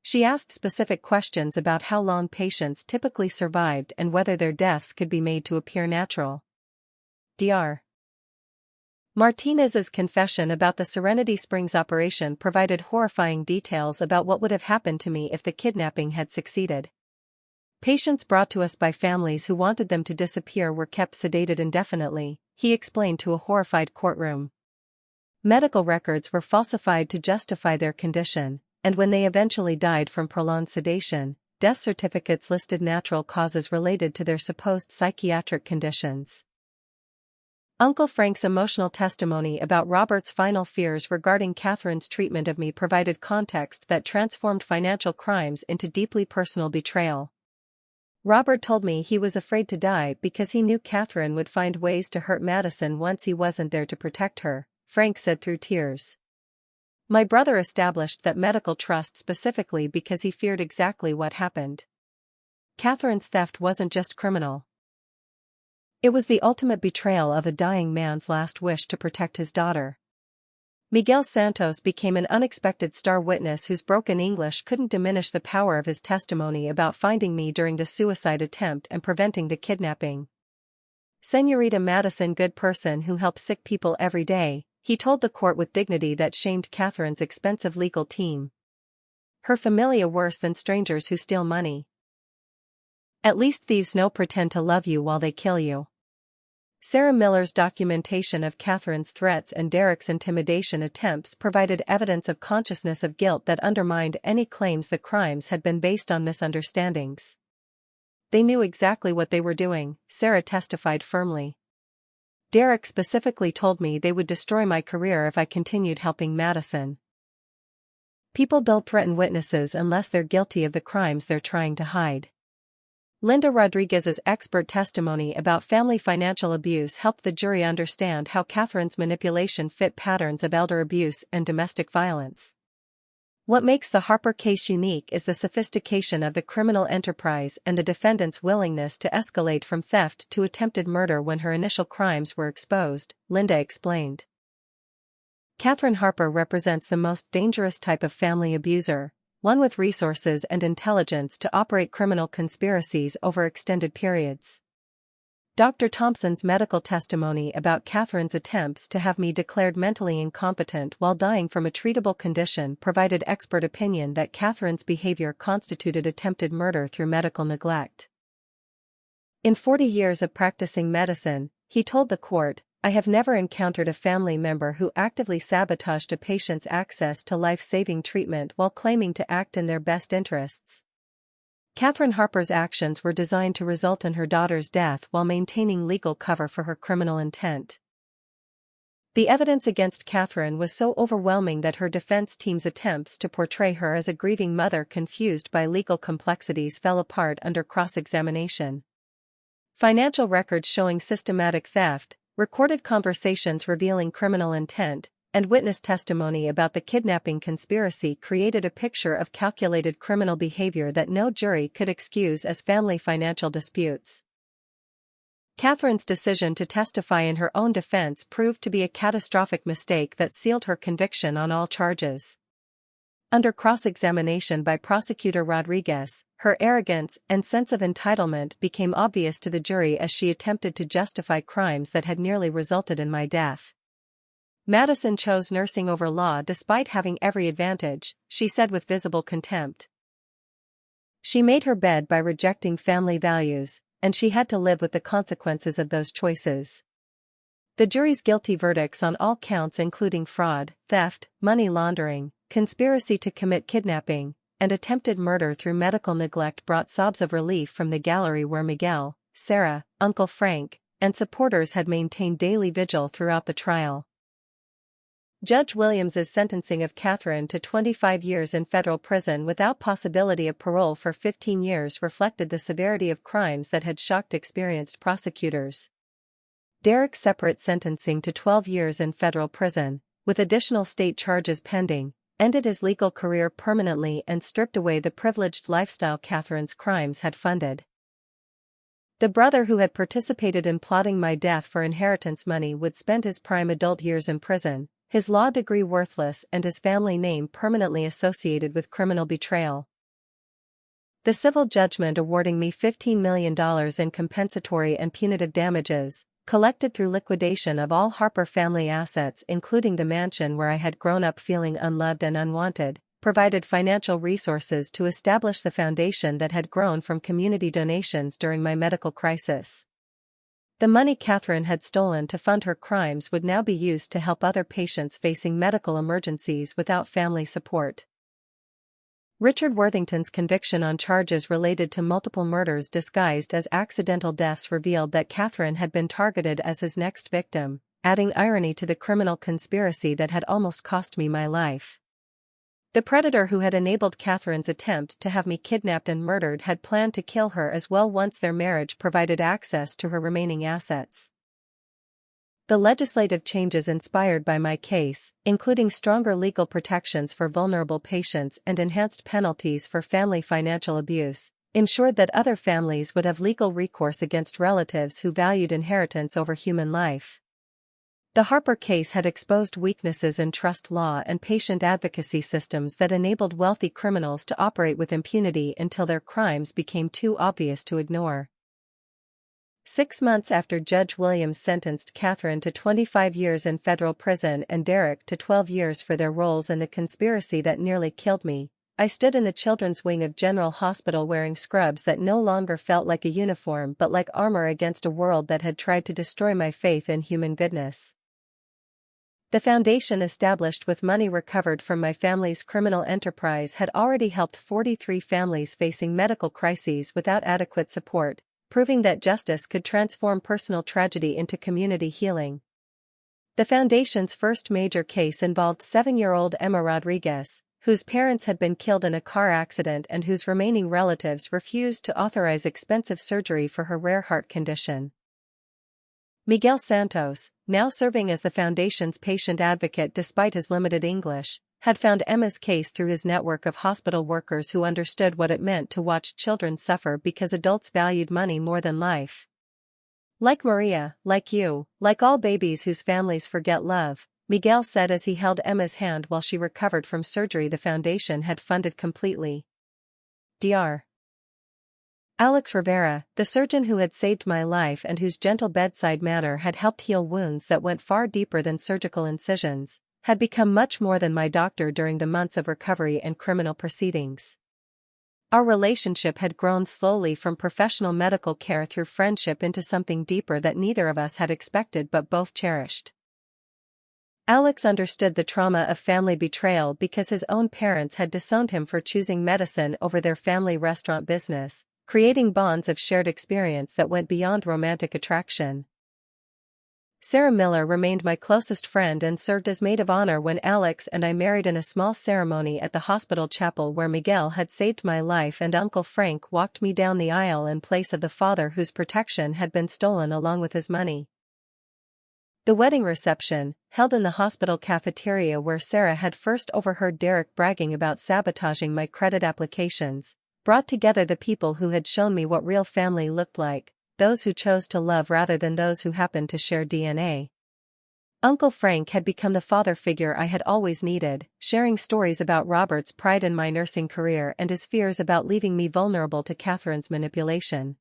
She asked specific questions about how long patients typically survived and whether their deaths could be made to appear natural. Dr. Martinez's confession about the Serenity Springs operation provided horrifying details about what would have happened to me if the kidnapping had succeeded. Patients brought to us by families who wanted them to disappear were kept sedated indefinitely, he explained to a horrified courtroom. Medical records were falsified to justify their condition, and when they eventually died from prolonged sedation, death certificates listed natural causes related to their supposed psychiatric conditions. Uncle Frank's emotional testimony about Robert's final fears regarding Catherine's treatment of me provided context that transformed financial crimes into deeply personal betrayal. Robert told me he was afraid to die because he knew Catherine would find ways to hurt Madison once he wasn't there to protect her, Frank said through tears. My brother established that medical trust specifically because he feared exactly what happened. Catherine's theft wasn't just criminal. It was the ultimate betrayal of a dying man's last wish to protect his daughter. Miguel Santos became an unexpected star witness whose broken English couldn't diminish the power of his testimony about finding me during the suicide attempt and preventing the kidnapping. "Señorita Madison, good person who helps sick people every day," he told the court with dignity that shamed Catherine's expensive legal team. "Her familia worse than strangers who steal money. At least thieves no pretend to love you while they kill you." Sarah Miller's documentation of Catherine's threats and Derek's intimidation attempts provided evidence of consciousness of guilt that undermined any claims the crimes had been based on misunderstandings. "They knew exactly what they were doing," Sarah testified firmly. "Derek specifically told me they would destroy my career if I continued helping Madison. People don't threaten witnesses unless they're guilty of the crimes they're trying to hide." Linda Rodriguez's expert testimony about family financial abuse helped the jury understand how Catherine's manipulation fit patterns of elder abuse and domestic violence. What makes the Harper case unique is the sophistication of the criminal enterprise and the defendant's willingness to escalate from theft to attempted murder when her initial crimes were exposed, Linda explained. Catherine Harper represents the most dangerous type of family abuser, one with resources and intelligence to operate criminal conspiracies over extended periods. Dr. Thompson's medical testimony about Catherine's attempts to have me declared mentally incompetent while dying from a treatable condition provided expert opinion that Catherine's behavior constituted attempted murder through medical neglect. "In 40 years of practicing medicine," he told the court, "I have never encountered a family member who actively sabotaged a patient's access to life-saving treatment while claiming to act in their best interests." Catherine Harper's actions were designed to result in her daughter's death while maintaining legal cover for her criminal intent. The evidence against Catherine was so overwhelming that her defense team's attempts to portray her as a grieving mother confused by legal complexities fell apart under cross-examination. Financial records showing systematic theft, recorded conversations revealing criminal intent, and witness testimony about the kidnapping conspiracy created a picture of calculated criminal behavior that no jury could excuse as family financial disputes. Catherine's decision to testify in her own defense proved to be a catastrophic mistake that sealed her conviction on all charges. Under cross-examination by prosecutor Rodriguez, her arrogance and sense of entitlement became obvious to the jury as she attempted to justify crimes that had nearly resulted in my death. "Madison chose nursing over law despite having every advantage," she said with visible contempt. "She made her bed by rejecting family values, and she had to live with the consequences of those choices." The jury's guilty verdicts on all counts including fraud, theft, money laundering, conspiracy to commit kidnapping, and attempted murder through medical neglect brought sobs of relief from the gallery where Miguel, Sarah, Uncle Frank, and supporters had maintained daily vigil throughout the trial. Judge Williams's sentencing of Catherine to 25 years in federal prison without possibility of parole for 15 years reflected the severity of crimes that had shocked experienced prosecutors. Derek's separate sentencing to 12 years in federal prison, with additional state charges pending, ended his legal career permanently and stripped away the privileged lifestyle Catherine's crimes had funded. The brother who had participated in plotting my death for inheritance money would spend his prime adult years in prison, his law degree worthless and his family name permanently associated with criminal betrayal. The civil judgment awarding me $15 million in compensatory and punitive damages, collected through liquidation of all Harper family assets including the mansion where I had grown up feeling unloved and unwanted, provided financial resources to establish the foundation that had grown from community donations during my medical crisis. The money Catherine had stolen to fund her crimes would now be used to help other patients facing medical emergencies without family support. Richard Worthington's conviction on charges related to multiple murders disguised as accidental deaths revealed that Catherine had been targeted as his next victim, adding irony to the criminal conspiracy that had almost cost me my life. The predator who had enabled Catherine's attempt to have me kidnapped and murdered had planned to kill her as well once their marriage provided access to her remaining assets. The legislative changes inspired by my case, including stronger legal protections for vulnerable patients and enhanced penalties for family financial abuse, ensured that other families would have legal recourse against relatives who valued inheritance over human life. The Harper case had exposed weaknesses in trust law and patient advocacy systems that enabled wealthy criminals to operate with impunity until their crimes became too obvious to ignore. 6 months after Judge Williams sentenced Catherine to 25 years in federal prison and Derek to 12 years for their roles in the conspiracy that nearly killed me, I stood in the children's wing of General Hospital wearing scrubs that no longer felt like a uniform but like armor against a world that had tried to destroy my faith in human goodness. The foundation established with money recovered from my family's criminal enterprise had already helped 43 families facing medical crises without adequate support, proving that justice could transform personal tragedy into community healing. The foundation's first major case involved 7-year-old Emma Rodriguez, whose parents had been killed in a car accident and whose remaining relatives refused to authorize expensive surgery for her rare heart condition. Miguel Santos, now serving as the foundation's patient advocate despite his limited English, had found Emma's case through his network of hospital workers who understood what it meant to watch children suffer because adults valued money more than life. Like Maria, like you, like all babies whose families forget love, Miguel said as he held Emma's hand while she recovered from surgery the foundation had funded completely. Dr. Alex Rivera, the surgeon who had saved my life and whose gentle bedside manner had helped heal wounds that went far deeper than surgical incisions, had become much more than my doctor during the months of recovery and criminal proceedings. Our relationship had grown slowly from professional medical care through friendship into something deeper that neither of us had expected but both cherished. Alex understood the trauma of family betrayal because his own parents had disowned him for choosing medicine over their family restaurant business, creating bonds of shared experience that went beyond romantic attraction. Sarah Miller remained my closest friend and served as maid of honor when Alex and I married in a small ceremony at the hospital chapel where Miguel had saved my life and Uncle Frank walked me down the aisle in place of the father whose protection had been stolen along with his money. The wedding reception, held in the hospital cafeteria where Sarah had first overheard Derek bragging about sabotaging my credit applications, brought together the people who had shown me what real family looked like, those who chose to love rather than those who happened to share DNA. Uncle Frank had become the father figure I had always needed, sharing stories about Robert's pride in my nursing career and his fears about leaving me vulnerable to Catherine's manipulation.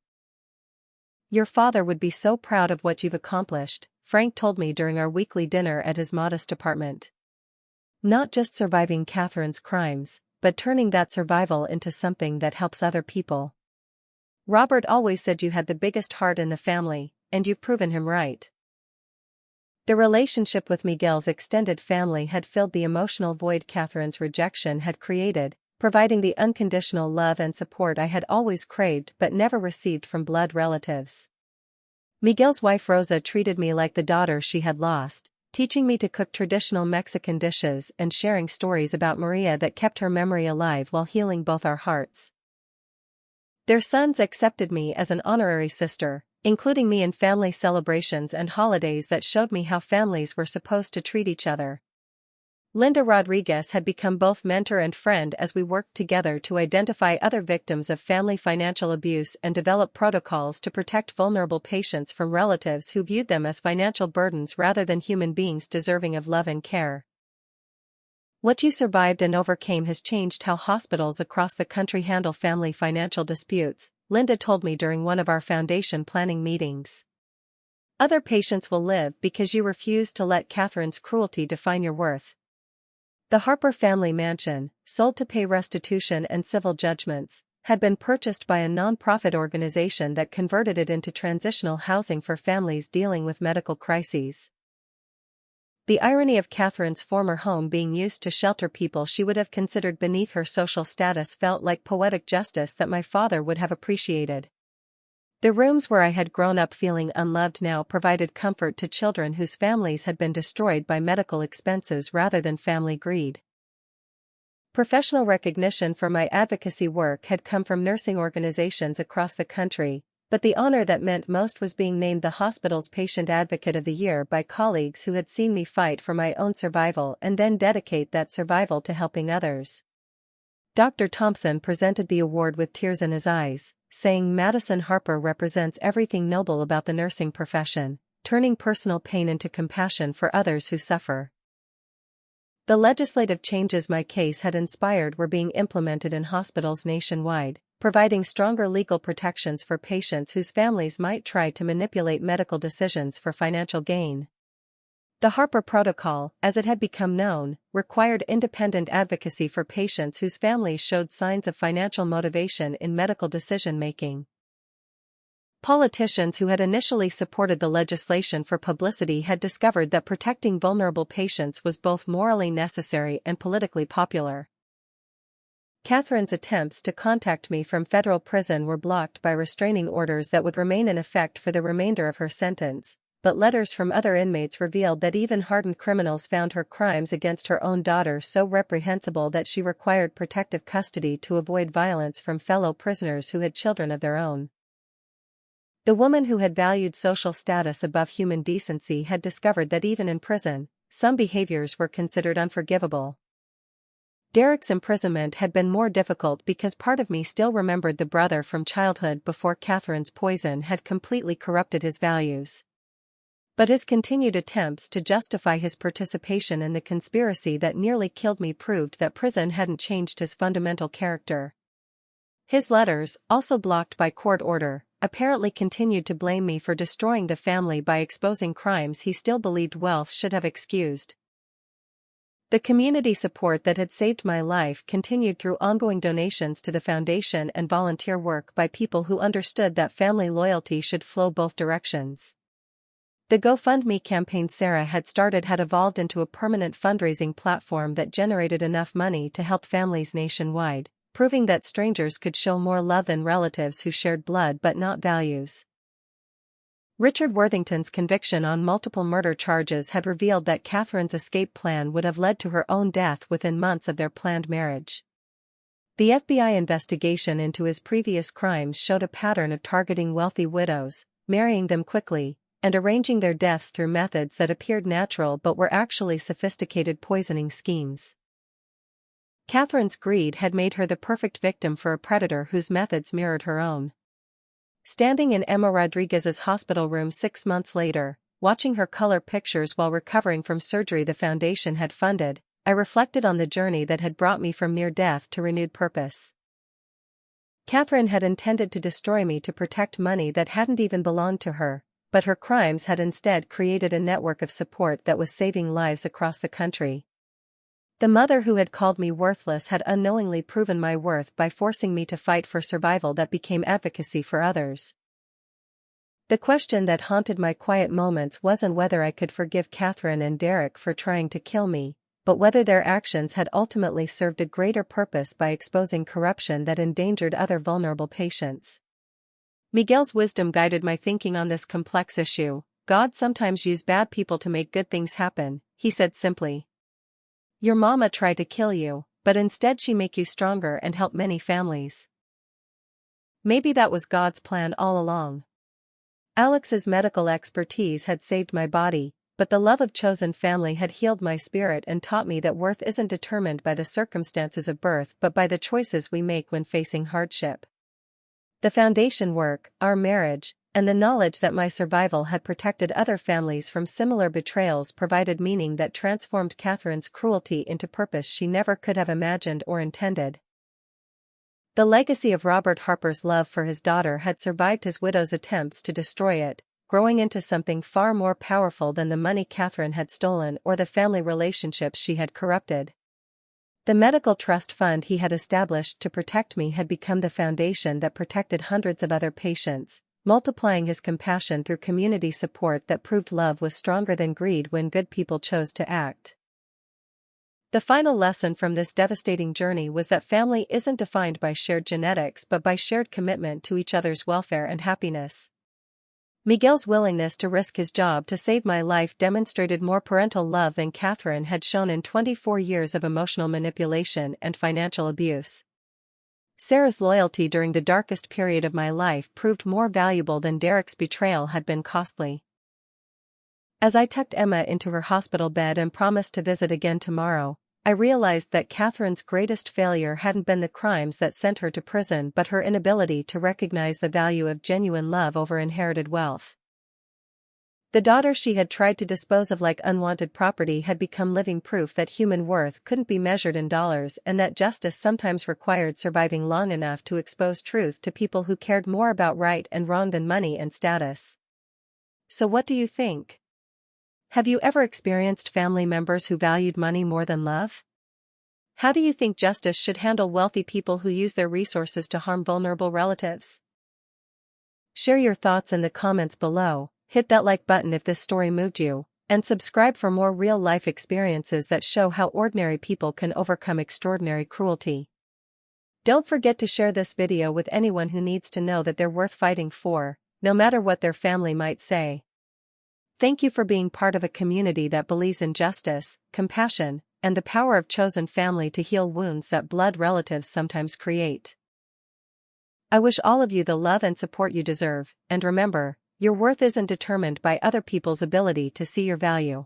"Your father would be so proud of what you've accomplished," Frank told me during our weekly dinner at his modest apartment. "Not just surviving Catherine's crimes, but turning that survival into something that helps other people. Robert always said you had the biggest heart in the family, and you've proven him right." The relationship with Miguel's extended family had filled the emotional void Catherine's rejection had created, providing the unconditional love and support I had always craved but never received from blood relatives. Miguel's wife Rosa treated me like the daughter she had lost, teaching me to cook traditional Mexican dishes and sharing stories about Maria that kept her memory alive while healing both our hearts. Their sons accepted me as an honorary sister, including me in family celebrations and holidays that showed me how families were supposed to treat each other. Linda Rodriguez had become both mentor and friend as we worked together to identify other victims of family financial abuse and develop protocols to protect vulnerable patients from relatives who viewed them as financial burdens rather than human beings deserving of love and care. "What you survived and overcame has changed how hospitals across the country handle family financial disputes," Linda told me during one of our foundation planning meetings. "Other patients will live because you refused to let Catherine's cruelty define your worth." The Harper family mansion, sold to pay restitution and civil judgments, had been purchased by a non-profit organization that converted it into transitional housing for families dealing with medical crises. The irony of Catherine's former home being used to shelter people she would have considered beneath her social status felt like poetic justice that my father would have appreciated. The rooms where I had grown up feeling unloved now provided comfort to children whose families had been destroyed by medical expenses rather than family greed. Professional recognition for my advocacy work had come from nursing organizations across the country, but the honor that meant most was being named the hospital's Patient Advocate of the Year by colleagues who had seen me fight for my own survival and then dedicate that survival to helping others. Dr. Thompson presented the award with tears in his eyes, saying Madison Harper represents everything noble about the nursing profession, turning personal pain into compassion for others who suffer. The legislative changes my case had inspired were being implemented in hospitals nationwide, providing stronger legal protections for patients whose families might try to manipulate medical decisions for financial gain. The Harper Protocol, as it had become known, required independent advocacy for patients whose families showed signs of financial motivation in medical decision-making. Politicians who had initially supported the legislation for publicity had discovered that protecting vulnerable patients was both morally necessary and politically popular. Catherine's attempts to contact me from federal prison were blocked by restraining orders that would remain in effect for the remainder of her sentence, but letters from other inmates revealed that even hardened criminals found her crimes against her own daughter so reprehensible that she required protective custody to avoid violence from fellow prisoners who had children of their own. The woman who had valued social status above human decency had discovered that even in prison, some behaviors were considered unforgivable. Derek's imprisonment had been more difficult because part of me still remembered the brother from childhood before Catherine's poison had completely corrupted his values. But his continued attempts to justify his participation in the conspiracy that nearly killed me proved that prison hadn't changed his fundamental character. His letters, also blocked by court order, apparently continued to blame me for destroying the family by exposing crimes he still believed wealth should have excused. The community support that had saved my life continued through ongoing donations to the foundation and volunteer work by people who understood that family loyalty should flow both directions. The GoFundMe campaign Sarah had started had evolved into a permanent fundraising platform that generated enough money to help families nationwide, proving that strangers could show more love than relatives who shared blood but not values. Richard Worthington's conviction on multiple murder charges had revealed that Catherine's escape plan would have led to her own death within months of their planned marriage. The FBI investigation into his previous crimes showed a pattern of targeting wealthy widows, marrying them quickly, and arranging their deaths through methods that appeared natural but were actually sophisticated poisoning schemes. Catherine's greed had made her the perfect victim for a predator whose methods mirrored her own. Standing in Emma Rodriguez's hospital room 6 months later, watching her color pictures while recovering from surgery the foundation had funded, I reflected on the journey that had brought me from near death to renewed purpose. Catherine had intended to destroy me to protect money that hadn't even belonged to her, but her crimes had instead created a network of support that was saving lives across the country. The mother who had called me worthless had unknowingly proven my worth by forcing me to fight for survival that became advocacy for others. The question that haunted my quiet moments wasn't whether I could forgive Catherine and Derek for trying to kill me, but whether their actions had ultimately served a greater purpose by exposing corruption that endangered other vulnerable patients. Miguel's wisdom guided my thinking on this complex issue. God sometimes used bad people to make good things happen, he said simply. Your mama tried to kill you, but instead she make you stronger and help many families. Maybe that was God's plan all along. Alex's medical expertise had saved my body, but the love of chosen family had healed my spirit and taught me that worth isn't determined by the circumstances of birth but by the choices we make when facing hardship. The foundation work, our marriage, and the knowledge that my survival had protected other families from similar betrayals provided meaning that transformed Catherine's cruelty into purpose she never could have imagined or intended. The legacy of Robert Harper's love for his daughter had survived his widow's attempts to destroy it, growing into something far more powerful than the money Catherine had stolen or the family relationships she had corrupted. The medical trust fund he had established to protect me had become the foundation that protected hundreds of other patients, multiplying his compassion through community support that proved love was stronger than greed when good people chose to act. The final lesson from this devastating journey was that family isn't defined by shared genetics but by shared commitment to each other's welfare and happiness. Miguel's willingness to risk his job to save my life demonstrated more parental love than Catherine had shown in 24 years of emotional manipulation and financial abuse. Sarah's loyalty during the darkest period of my life proved more valuable than Derek's betrayal had been costly. As I tucked Emma into her hospital bed and promised to visit again tomorrow, I realized that Catherine's greatest failure hadn't been the crimes that sent her to prison but her inability to recognize the value of genuine love over inherited wealth. The daughter she had tried to dispose of like unwanted property had become living proof that human worth couldn't be measured in dollars and that justice sometimes required surviving long enough to expose truth to people who cared more about right and wrong than money and status. So what do you think? Have you ever experienced family members who valued money more than love? How do you think justice should handle wealthy people who use their resources to harm vulnerable relatives? Share your thoughts in the comments below, hit that like button if this story moved you, and subscribe for more real-life experiences that show how ordinary people can overcome extraordinary cruelty. Don't forget to share this video with anyone who needs to know that they're worth fighting for, no matter what their family might say. Thank you for being part of a community that believes in justice, compassion, and the power of chosen family to heal wounds that blood relatives sometimes create. I wish all of you the love and support you deserve, and remember, your worth isn't determined by other people's ability to see your value.